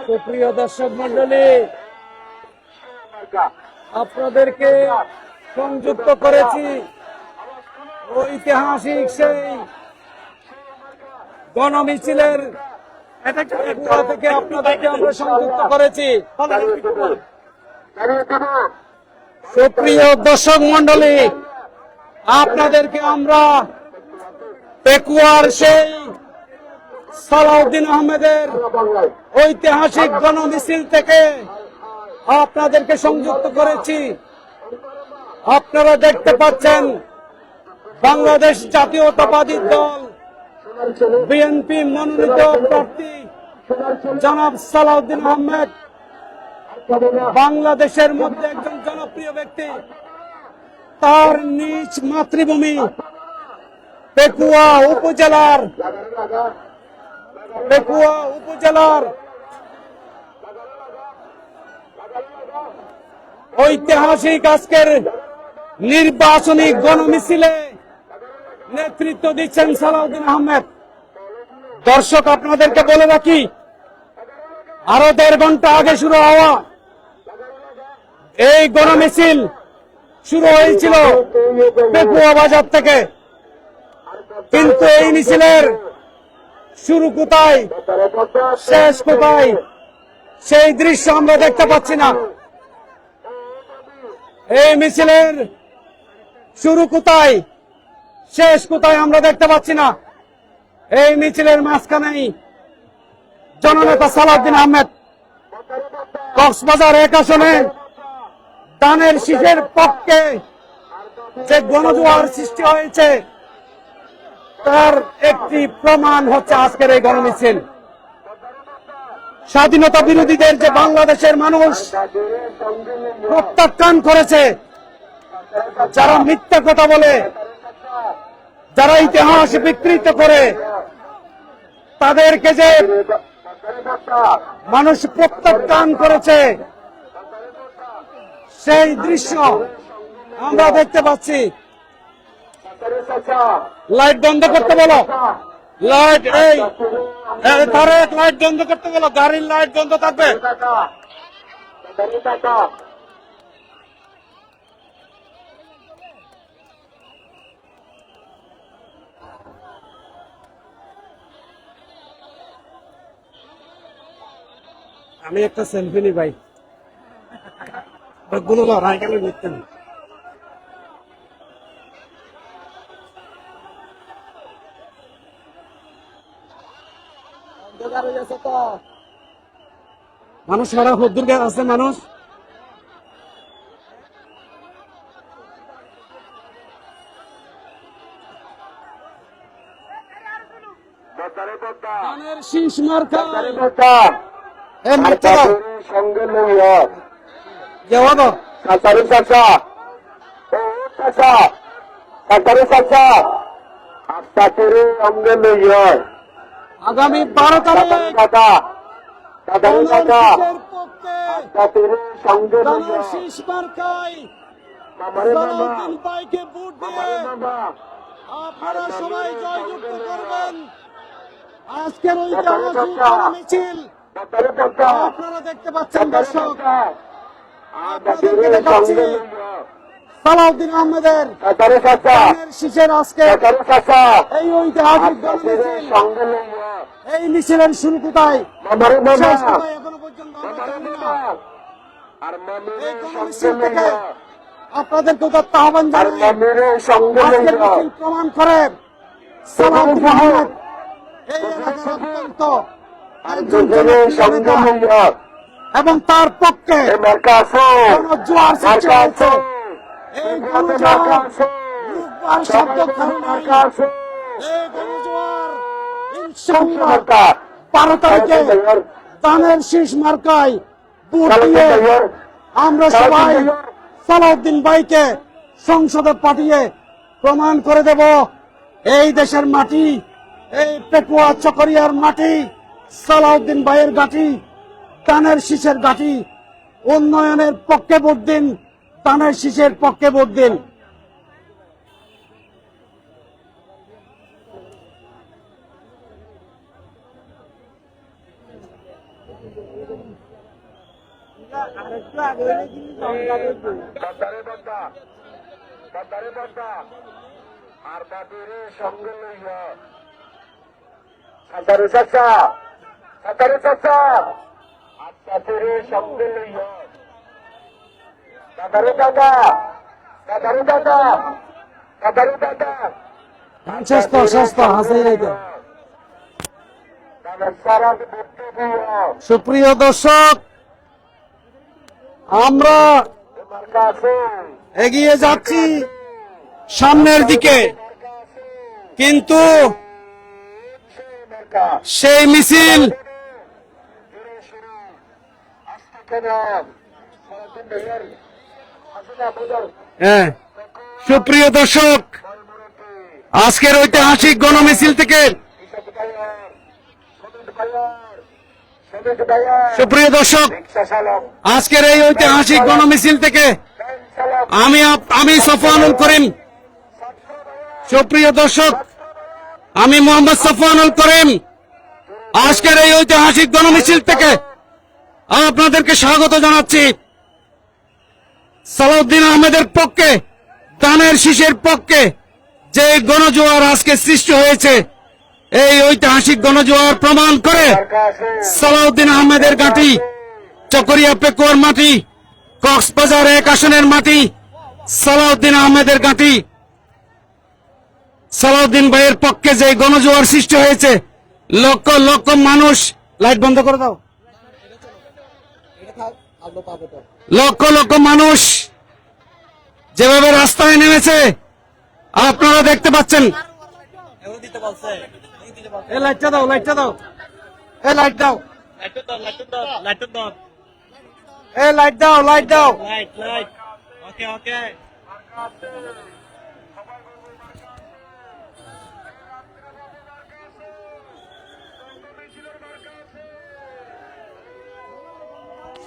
সুপ্রিয় দর্শক মন্ডলী, আপনাদেরকে সংযুক্ত করেছি ঐতিহাসিক সেই গণমিছিলের থেকে আপনাদেরকে আমরা সংযুক্ত করেছি। সুপ্রিয় দর্শক মন্ডলী, আপনাদেরকে আমরা পেকুয়ার সেই সালাউদ্দিন আহমেদের ঐতিহাসিক গণমিছিল থেকে আপনাদেরকে সংযুক্ত করেছি। আপনারা দেখতে পাচ্ছেন বাংলাদেশ জাতীয়তাবাদী দল বিএনপি মনোনীত প্রার্থী জনাব সালাউদ্দিন আহমেদ বাংলাদেশের মধ্যে একজন জনপ্রিয় ব্যক্তি। তার নিজ মাতৃভূমি পেকুয়া উপজেলার ঐতিহাসিক আজকের নির্বাচনী গণমিছিলে নেতৃত্ব দিচ্ছেন সালাউদ্দিন আহমেদ। দর্শক, আপনাদেরকে বলে রাখি, আরো 1.5 ঘন্টা আগে শুরু হওয়া এই গণমিছিল শুরু হয়েছিল পেকুয়া বাজার থেকে, কিন্তু এই মিছিলের শুরু কোথায়, শেষ কোথায়, সেই দৃশ্য আমরা দেখতে পাচ্ছি না। এই মিছিলের শুরু কোথায়, শেষ কোথায় আমরা দেখতে পাচ্ছি না। এই মিছিলের মাঝখানেই জননেতা সালাউদ্দিন আহমেদ কক্সবাজার 1 আসনে ধানের শীষের পক্ষে যে গণজোয়ার সৃষ্টি হয়েছে তার একটি প্রমাণ হচ্ছে আজকের এই গণমিছিল। স্বাধীনতা বিরোধীদের যে বাংলাদেশের মানুষ প্রত্যাখ্যান করেছে, যারা মিথ্যা কথা বলে, যারা ইতিহাস বিকৃত করে, তাদেরকে যে মানুষ প্রত্যাখ্যান করেছে সেই দৃশ্য আমরা দেখতে পাচ্ছি। লাইট বন্ধ করতে বলো, লাইট এই তারেক লাইট বন্ধ করতে বলো, গাড়ির লাইট বন্ধ থাকবে। আমি একটা সেলফি নি ভাই, গুলো রাইকেলে নিতেন। মানুষ সারা হদ্দুর আছে মানুষ। ধানের শীষ মার্কা সঙ্গে লইয়া যাওয়া দাও। কাতারি চাচা, ও চাচা, কাতারি চাচা, আপনাদের সঙ্গে লইয়া আগামী 12 তারিখ দাদা, কাতারি চাচা, শীষের পক্ষে আপনাদের সঙ্গে ধানের লইয়া শীষ মার্কায় মামারে মামা, সালাউদ্দিন ভাইকে ভোট মামারে দিয়ে মামা, আপনারা সবাই জয়যুক্ত করবেন। আজকের ঐতিহাসিক গণমিছিল কাতারি চাচা, আপনারা দেখতে পাচ্ছেন দর্শক, আপনাদের দেখাচ্ছি সঙ্গে লইয়া সালাউদ্দিন আহমেদের কাতারি চাচা, ধানের শীষের আজকে কাতারি চাচা, এই ঐতিহাসিক আপনাদের গণমিছিল। সঙ্গে লইয়া এই মিছিলের শুরু কোথায়, মামারে মামা, শেষ কোথায় এখনো পর্যন্ত আমরা মামারে জানি মামা, না। আর এই মামির গণমিছিল সঙ্গে থেকে লইয়া, আপনাদেরকে উদাত্ত আহ্বান আর জানাই। মামির সঙ্গে আজকের লইয়া মিছিল প্রমাণ করে সালাউদ্দিন আহমেদ এই এলাকার অত্যন্ত একজন দুজনের জনপ্রিয় সঙ্গে নেতা লইয়া এবং তার পক্ষে এ মার্কা আছে, গণজোয়ার সৃষ্টি মার্কা হয়েছে। আছে, এই মার্কা গণজোয়ার আছে, রূপবার শব্দ খালি নাই। মার্কা আছে, এই গণজোয়ার ইনশাআল্লাহ মার্কা 12 তারিখে ধানের শীষ মার্কায় ভোট দিয়ে আমরা সবাই সালাউদ্দিন ভাইকে সংসদে পাঠিয়ে প্রমাণ করে দেব এই দেশের মাটি, এই পেকুয়া চকরিয়ার মাটি সালাউদ্দিন ভাইয়ের ঘাঁটি, ধানের শীষের ঘাঁটি। উন্নয়নের পক্ষে ভোট দিন, ধানের শীষের পক্ষে ভোট দিন। বাজারে বাজা বাজারে বাজা আর বাজারে সঙ্গে লইয়া সাঁতারে চাচা সাঁতারে চাচা আর সাঁতারে সঙ্গে লইয়া দাদারে দাদা দাদারে দাদা দাদারে দাদা সস্তা সস্তা হাসে যাইতে। দাদার সারা দেখতে দিয়া সুপ্রিয় দর্শক, আমরা মার্কা আছে এগিয়ে যাচ্ছি সামনের দিকে, কিন্তু মার্কা সেই মিছিল কেন সারাদিন ভাইয়ার হাসিনা বোঝার হ্যাঁ, সুপ্রিয় দর্শক, আজকের ঐতিহাসিক গণমিছিল থেকে কৃষক ভাইয়ার শ্রমিক ভাইয়ার শ্রমিক ভাইয়ার সুপ্রিয় দর্শক, রিক্সা চালক আজকের এই ঐতিহাসিক গণমিছিল থেকে ভ্যান চালক আমি সফওয়ানুল করিম। সুপ্রিয় দর্শক, আমি মোহাম্মদ সফওয়ানুল করিম আজকের এই ঐতিহাসিক গণমিছিল থেকে আপনাদেরকে স্বাগত জানাচ্ছি। সালাউদ্দিন আহমেদের পক্ষে, ধানের শীষের পক্ষে যে গণজোয়ার আজকে সৃষ্টি হয়েছে, এই ঐতিহাসিক গণজোয়ার প্রমাণ করে মার্কা আছে সালাউদ্দিন আহমেদের ঘাঁটি, চকরিয়া পেকুয়ার মাটি, কক্সবাজার 1 আসনের মাটি সালাউদ্দিন আহমেদের ঘাঁটি। সালাউদ্দিন ভাইয়ের পক্ষে যে গণজোয়ার সৃষ্টি হয়েছে, লক্ষ লক্ষ মানুষ, লাইট বন্ধ করে দাও, লক্ষ লক্ষ মানুষ যেভাবে রাস্তায় নেমেছে আপনারা দেখতে পাচ্ছেন। এই লাইটটা দাও, লাইটটা দাও, এই লাইট দাও, এই লাইট দাও, লাইট দাও।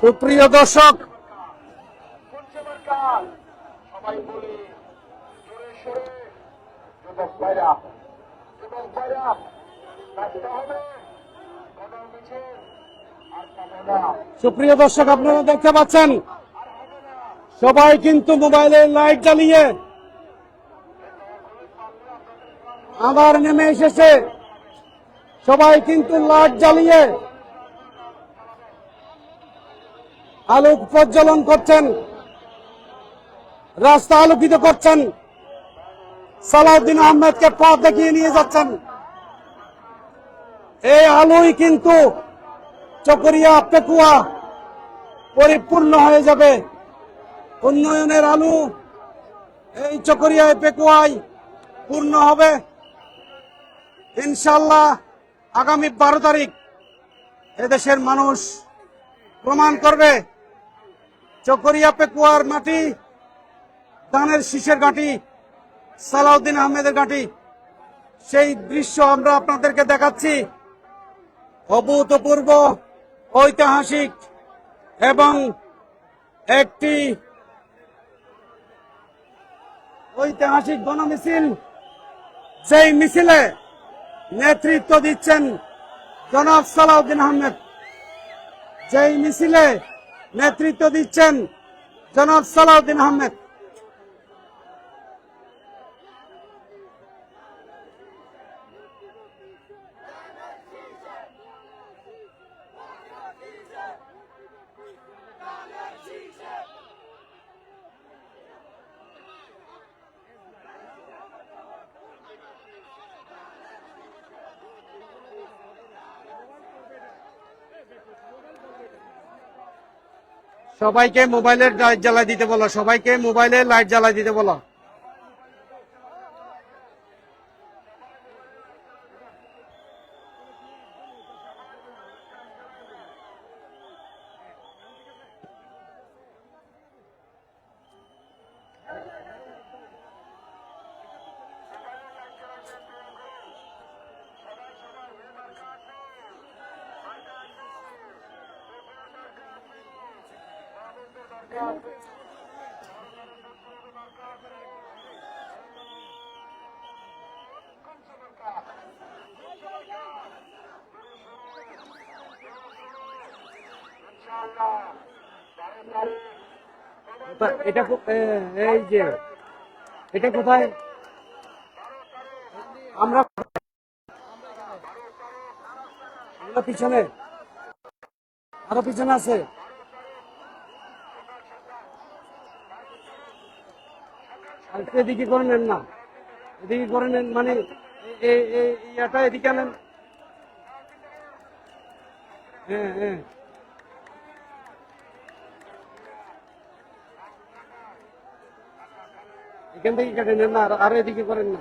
সুপ্রিয় দর্শক, মার্কা সবাই বলি জোরে সোরে যুবক ভাইরা রাস্তা হবে গণমিছিল আর পাবো না সুপ্রিয় দর্শক, আপনারা দেখতে পাচ্ছেন সবাই কিন্তু মোবাইলের লাইট জ্বালিয়ে আবার নেমে এসেছে। সবাই কিন্তু লাইট জ্বালিয়ে আলোক প্রজ্বলন করছেন, রাস্তা আলোকিত করছেন, সালাউদ্দিন আহমেদকে পথ দেখিয়ে নিয়ে যাচ্ছেন। এই আলোই কিন্তু চকরিয়া পেকুয়া পরিপূর্ণ হয়ে যাবে। উন্নয়নের আলো এই চকরিয়ায় পেকুয়ায় পূর্ণ হবে ইনশাল্লাহ। আগামী 12 তারিখ এদেশের মানুষ প্রমাণ করবে চকরিয়া পেকুয়ার মাটি, ধানের শীষের ঘাঁটি, সালাউদ্দিন আহমেদের ঘাঁটি। সেই দৃশ্য আমরা আপনাদেরকে দেখাচ্ছি। অভূতপূর্ব, ঐতিহাসিক এবং একটি ঐতিহাসিক গণমিছিল। সেই মিছিলে নেতৃত্ব দিচ্ছেন জনাব সালাউদ্দিন আহমেদ। যেই মিছিলে নেতৃত্ব দিচ্ছেন জনাব সালাউদ্দিন আহমেদ। সবাইকে মোবাইলের লাইট জ্বালাই দিতে বলো, সবাইকে মোবাইলের লাইট জ্বালাই দিতে বলো। এটা এই যে এটা কোথায় আমরা পিছনে আরো পিছনে আছে আর এদিকে করে নেন না এদিকে করে নেন মানে ইয়াটা এদিকে আনেন হ্যাঁ হ্যাঁ এখান থেকে কেটে নেন না আর এদিকে করেন না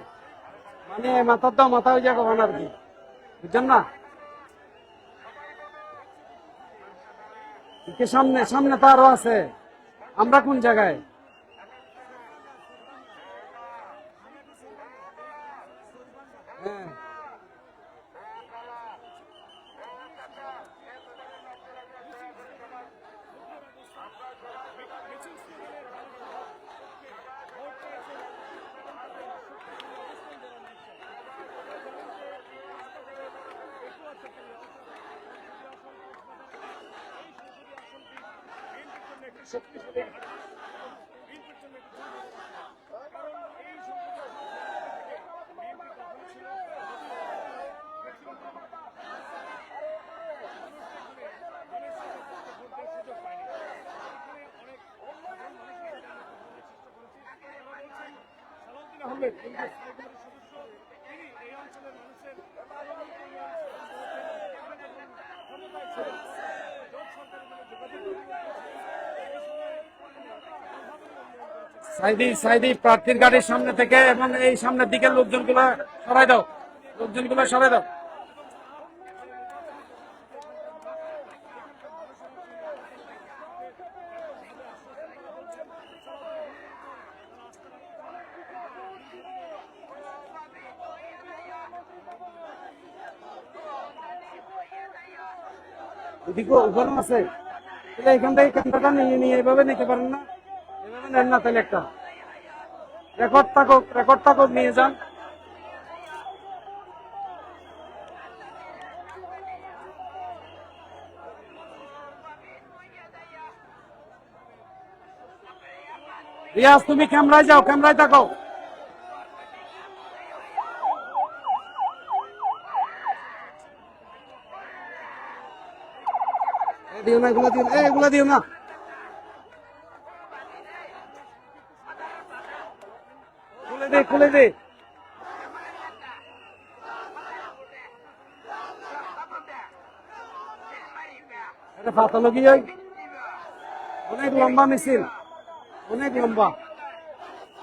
মানে মাথার দাও মাথা হয়ে যাবে আর কি বুঝছেন না সামনে সামনে তো আরো আছে আমরা কোন জায়গায় হ্যাঁ সাইদি প্রার্থীর গাড়ির সামনে থেকে এবং এই সামনের দিকের লোকজনগুলো সরাই দাও লোকজনগুলো সরাই দাও এদিকে ওখানে আছে তাহলে এখান থেকে ক্যামেরাটা নিয়ে এভাবে নিতে পারেন না এভাবে নেন না তাহলে একটা রেকর্ড থাকুক নিয়ে যান রিয়াজ তুমি ক্যামেরায় যাও ক্যামেরায় থাকো দিও না এগুলা দিও না খুলে দে এটা পাতালগি অনেক লম্বা মিছিল অনেক লম্বা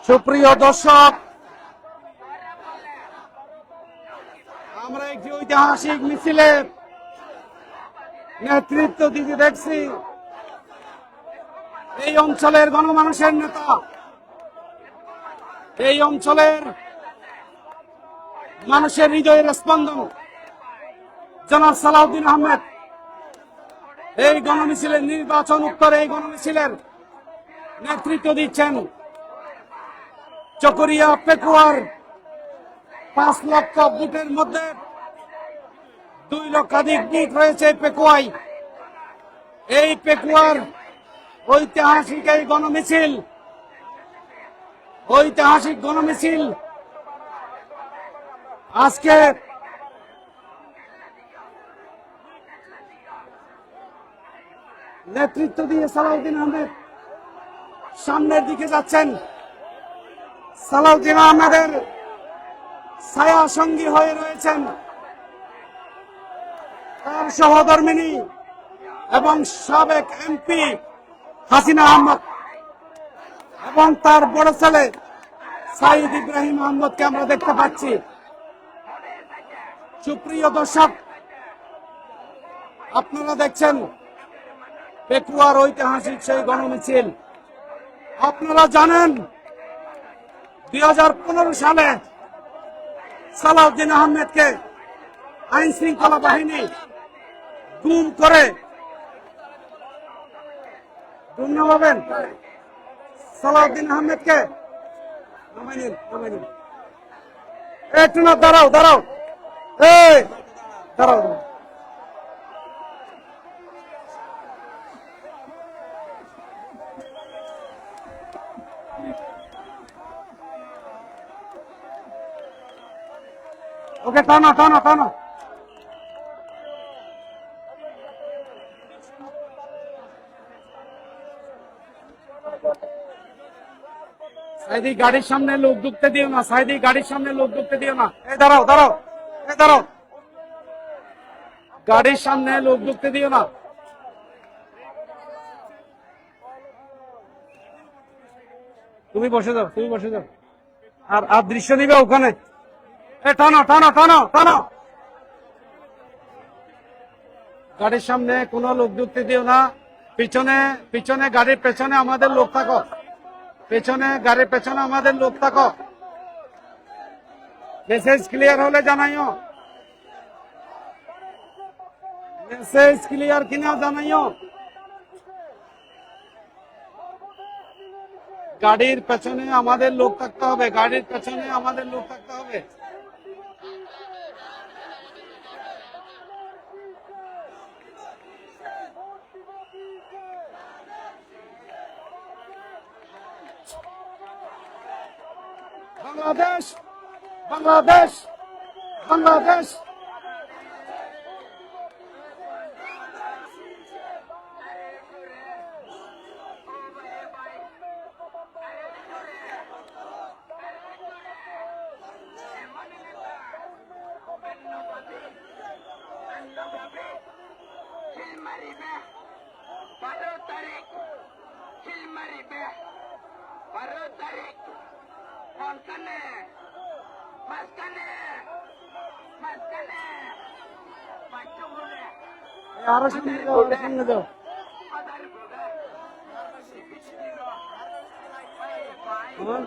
সুপ্রিয় দর্শক আমরা একটি ঐতিহাসিক মিছিলের নেতৃত্ব দিতে দেখছি এই অঞ্চলের গণমানুষের নেতা এই অঞ্চলের মানুষের হৃদয়ের স্পন্দন জনাব সালাউদ্দিন আহমেদ এই গণমিছিলের নির্বাচন উত্তরে এই গণমিছিলের নেতৃত্ব দিচ্ছেন চকরিয়া পেকুয়ার 5 লক্ষ বুথের মধ্যে 2 লক্ষাধিক বুথ রয়েছে পেকুয়ায় এই পেকুয়ার ঐতিহাসিক এই গণমিছিল ঐতিহাসিক গণমিছিল আজকে নেতৃত্ব দিয়ে সালাউদ্দিন আহমেদ সামনের দিকে যাচ্ছেন সালাউদ্দিন আহমেদের ছায়া সঙ্গী হয়ে রয়েছেন তার সহধর্মিনী এবং সাবেক এমপি হাসিনা আহমদ এবং তার বড় ছেলে সাইদ ইব্রাহিম আহমদকে আমরা দেখতে পাচ্ছি সুপ্রিয় দর্শক আপনারা দেখছেন পেকুয়ার ঐতিহাসিক সেই গণমিছিল আপনারা জানেন 2015 সালে সালাউদ্দিন আহমেদকে আইন শৃঙ্খলা বাহিনী গুম করে শূন্য হবেন সালাউদ্দিন আহমেদকে নামাই নিন, নামাই নিন। একটু না, দাঁড়াও দাঁড়াও, এই দাঁড়াও দাঁড়াও। ওকে, টানো টানো টানো। সাইদি গাড়ির সামনে লোক ঢুকতে দিও না, সাইদি গাড়ির সামনে লোক ঢুকতে দিও না। এই দাঁড়াও দাঁড়াও, এই দাঁড়াও, গাড়ির সামনে লোক ঢুকতে দিও না। তুমি বসে যাও, তুমি বসে যাও। আর আর দৃশ্য নিবে ওখানে। এ টানো টানো টানো টানো। গাড়ির সামনে কোনো লোক ঢুকতে দিও না। পিছনে পিছনে গাড়ির পেছনে আমাদের লোক থাকো, পেছনে গাড়ির পেছনে আমাদের লোক থাকো। মেসেজ ক্লিয়ার হলে জানাইও, মেসেজ ক্লিয়ার কিনা জানাইও। গাড়ির পেছনে আমাদের লোক থাকতে হবে, গাড়ির পেছনে আমাদের লোক থাকতে হবে। বাংলাদেশ বাংলাদেশ বাংলাদেশ। আরো সামনে যাও, আরো সামনে যাও। হ্যাঁ?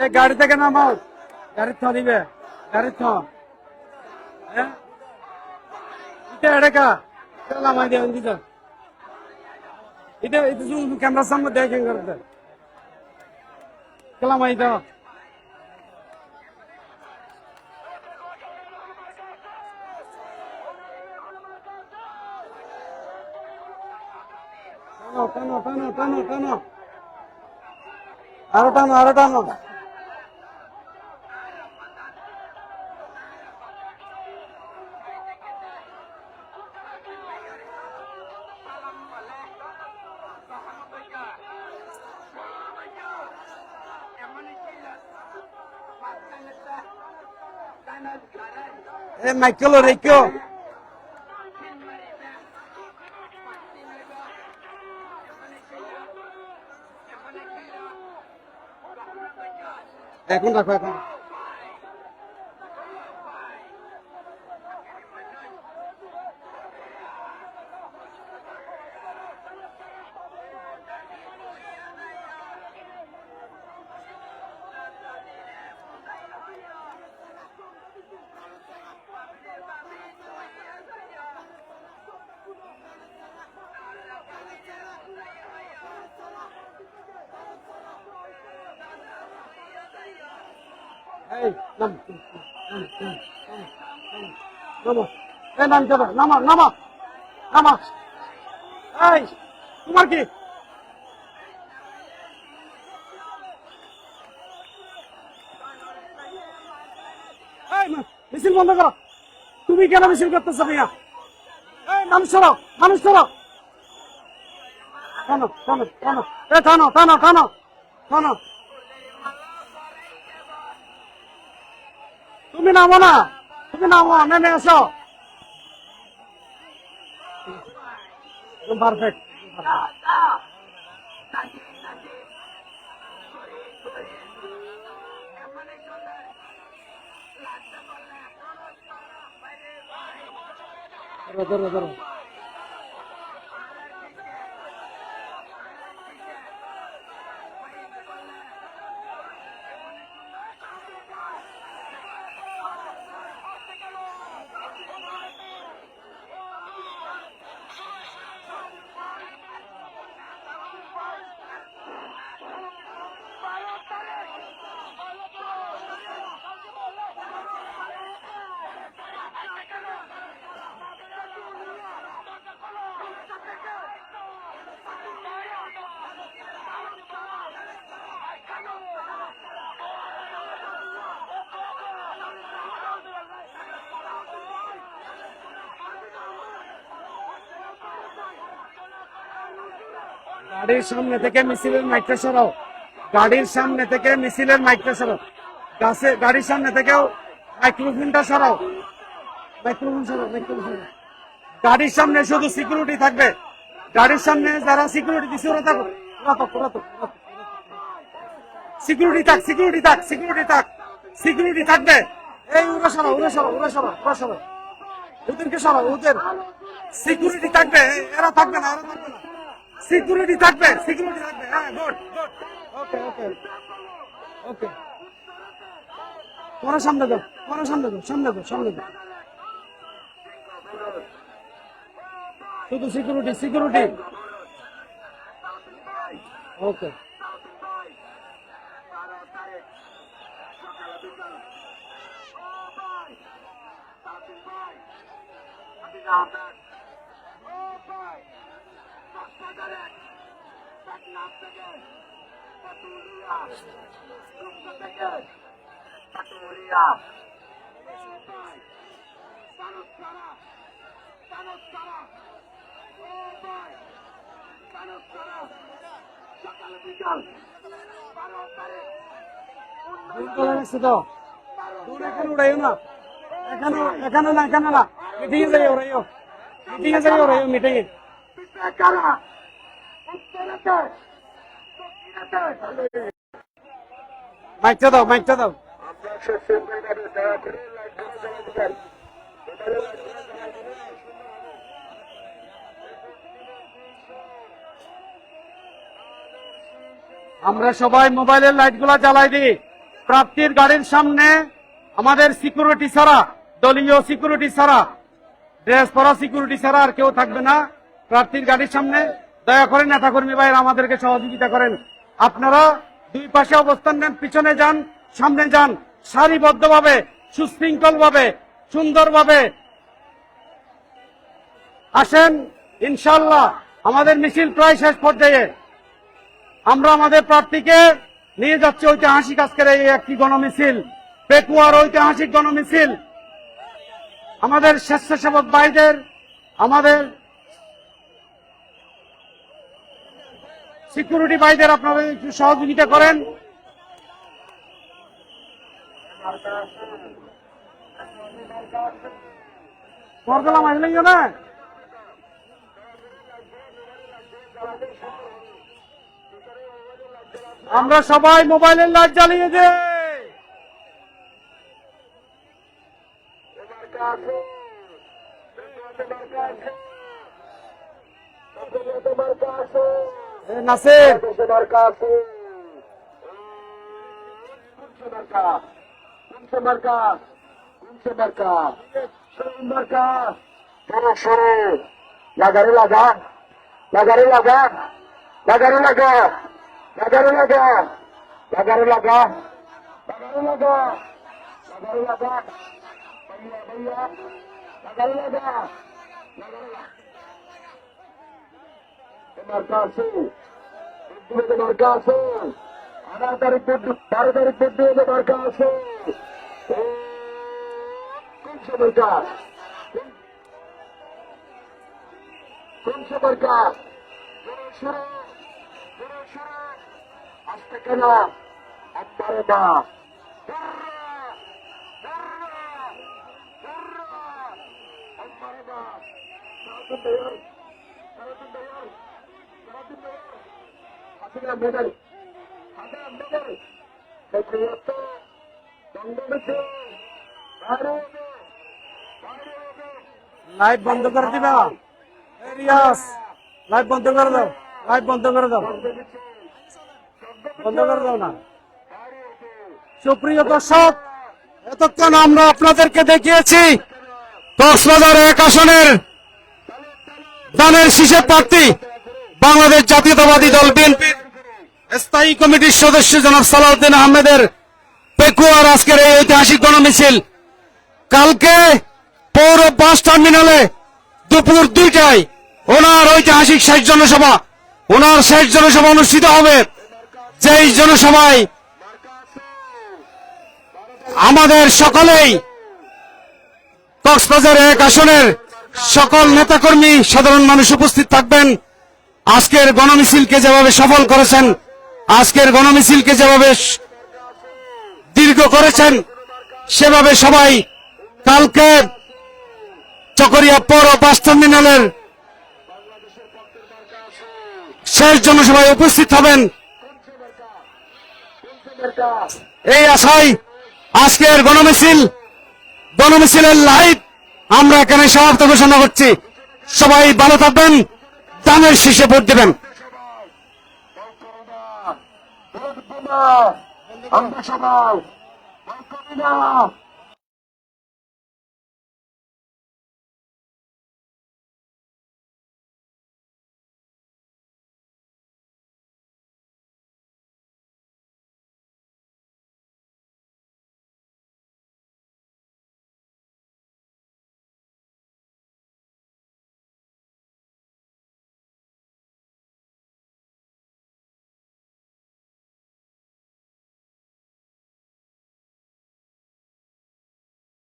এই গাড়ি থেকে নামাও, গাড়ি থ দিবে, গাড়ি থ। হ্যাঁ, এটা এড়েকা নামাই দেবেন দিতে। এটা এটা ক্যামেরার সামনে দেখেন করতে কেলামাই দাও। টানো টানো টানো টানো, আরো টানো আরো টানো। এ মাইকেল রেখো। এখন রাখো এখন। এই নাম নামো, এই নাম যাবো, নামা নামা নামা। এই তোমার কি মিছিল বন্ধ করো। তুমি কেন মিছিল করতেছো ভাইয়া? এই মানুষ সরো, মানুষ সরো। টানো টানো টানো, এ টানো টানো টানো টানো। তুমি নামো না, তুমি নামো, নেমে আসো। পারফেক্ট। ধরো ধরো। গাড়ির সামনে থেকে মিছিলের মাইকটা সরাও, গাড়ির সামনে থেকে মিছিলের মাইকটা সরাও, গাড়ির সামনে থেকেও মাইক্রোফোনটা সরাও, মাইক্রোফোন সরাও, মাইক্রোফোন সরাও। গাড়ির সামনে শুধু সিকিউরিটি থাকবে, গাড়ির সামনে যারা সিকিউরিটি দিচ্ছে ওরা থাকো, সিকিউরিটি থাক, সিকিউরিটি থাক, সিকিউরিটি থাক, সিকিউরিটি থাকবে। এই ওরা সরাও, ওরা সরাও, ওরা সরাও, ওরা সরাও, ওদেরকে সরাও, ওদের সিকিউরিটি থাকবে, এরা থাকবে না, এরা থাকবে না, সিকিউরিটি থাকবে, সিকিউরিটি থাকবে। হ্যাঁ, গুড গুড, ওকে ওকে ওকে। তোমার সামনে দাও, তোমার সামনে দাও, সামনে দাও, সামনে দাও, শুধু সিকিউরিটি, সিকিউরিটি। ওকে। এখানে উড়াইও না, এখানে এখানে না, এখানে না, মিটিংয়ে যাই ওরাইও, মিটিংয়ে যাই ওরাইও, মিটিংয়ে। মাইকটা দাও, মাইকটা দাও। আমরা সবাই মোবাইলের লাইট গুলা জ্বালাই দিই। প্রার্থীর গাড়ির সামনে আমাদের সিকিউরিটি ছাড়া, দলীয় সিকিউরিটি ছাড়া, ড্রেস পরা সিকিউরিটি ছাড়া আর কেউ থাকবে না প্রার্থীর গাড়ির সামনে। দয়া করে নেতাকর্মী ভাইরা আমাদেরকে সহযোগিতা করেন। আপনারা দুই পাশে অবস্থান নেন, পিছনে যান, সামনে যান, সারিবদ্ধভাবে, সুশৃঙ্খল ভাবে, সুন্দরভাবে আসেন। ইনশাআল্লাহ আমাদের মিছিল প্রায় শেষ পর্যায়ে। আমরা আমাদের প্রার্থীকে নিয়ে যাচ্ছি ঐতিহাসিক আজকের এই একটি গণমিছিল, পেকুয়ার ঐতিহাসিক গণমিছিল। আমাদের স্বেচ্ছাসেবক ভাইদের, আমাদের সিকিউরিটি ভাইদের আপনারা একটু সহযোগিতা করেন। পরগলাম আসলেন না, আমরা সবাই মোবাইলের লাইট জ্বালিয়ে দেই। নাসির লাগারে লাগা, লাগারে লাগা, লাগারে লাগা, লাগারে লাগা, লাগারে লাগা, লাগারে লাগা, লাগারে লাগা, भैया भैया লাগারে লাগা, লাগারে লাগা। marcası, Türkiye'de marcası, 12 तारीख Türkiye'de marcası. Kimse marcas, kimse marcas. Şuru, Aztekana, Ambarada, Hasina medal Hasina medal ক্ষেত্রীয়ত্ব দ্বন্দ্ব মিছিল বাইরে হবে বাইরে হবে লাইভ বন্ধ করে দিবা এই রিয়াজ, লাইভ বন্ধ করে দাও, লাইভ বন্ধ করে দাও, বন্ধ করে দাও না। সুপ্রিয় দর্শক, এতক্ষণ আমরা আপনাদেরকে দেখিয়েছি কক্সবাজার 1 আসনের দানের শীষে প্রার্থী বাংলাদেশ জাতীয়তাবাদী দল বিএনপির স্থায়ী কমিটির সদস্য জনাব সালাউদ্দিন আহমেদের পেকুয়ার আজকের এই ঐতিহাসিক গণমিছিল। কালকে পৌর বাস টার্মিনালে দুপুর 2টায় ওনার ঐতিহাসিক শেষ জনসভা, ওনার শেষ জনসভা অনুষ্ঠিত হবে। যেই জনসভায় আমাদের সকলেই কক্সবাজার 1 আসনের সকল নেতাকর্মী সাধারণ মানুষ উপস্থিত থাকবেন। আজকের গণমিছিলকে যেভাবে সফল করেছেন, আজকের গণমিছিলকে যেভাবে দীর্ঘ করেছেন, সেভাবে সবাই কালকে চকরিয়া পৌর বাস টার্মিনালের শেষ জনসভায় উপস্থিত হবেন। এই আশায় আজকের গণমিছিলের লাইভ আমরা এখানে সমাপ্ত ঘোষণা করছি। সবাই ভালো থাকবেন, দানের শীষে ভোট দেবেন। আমরা সবাই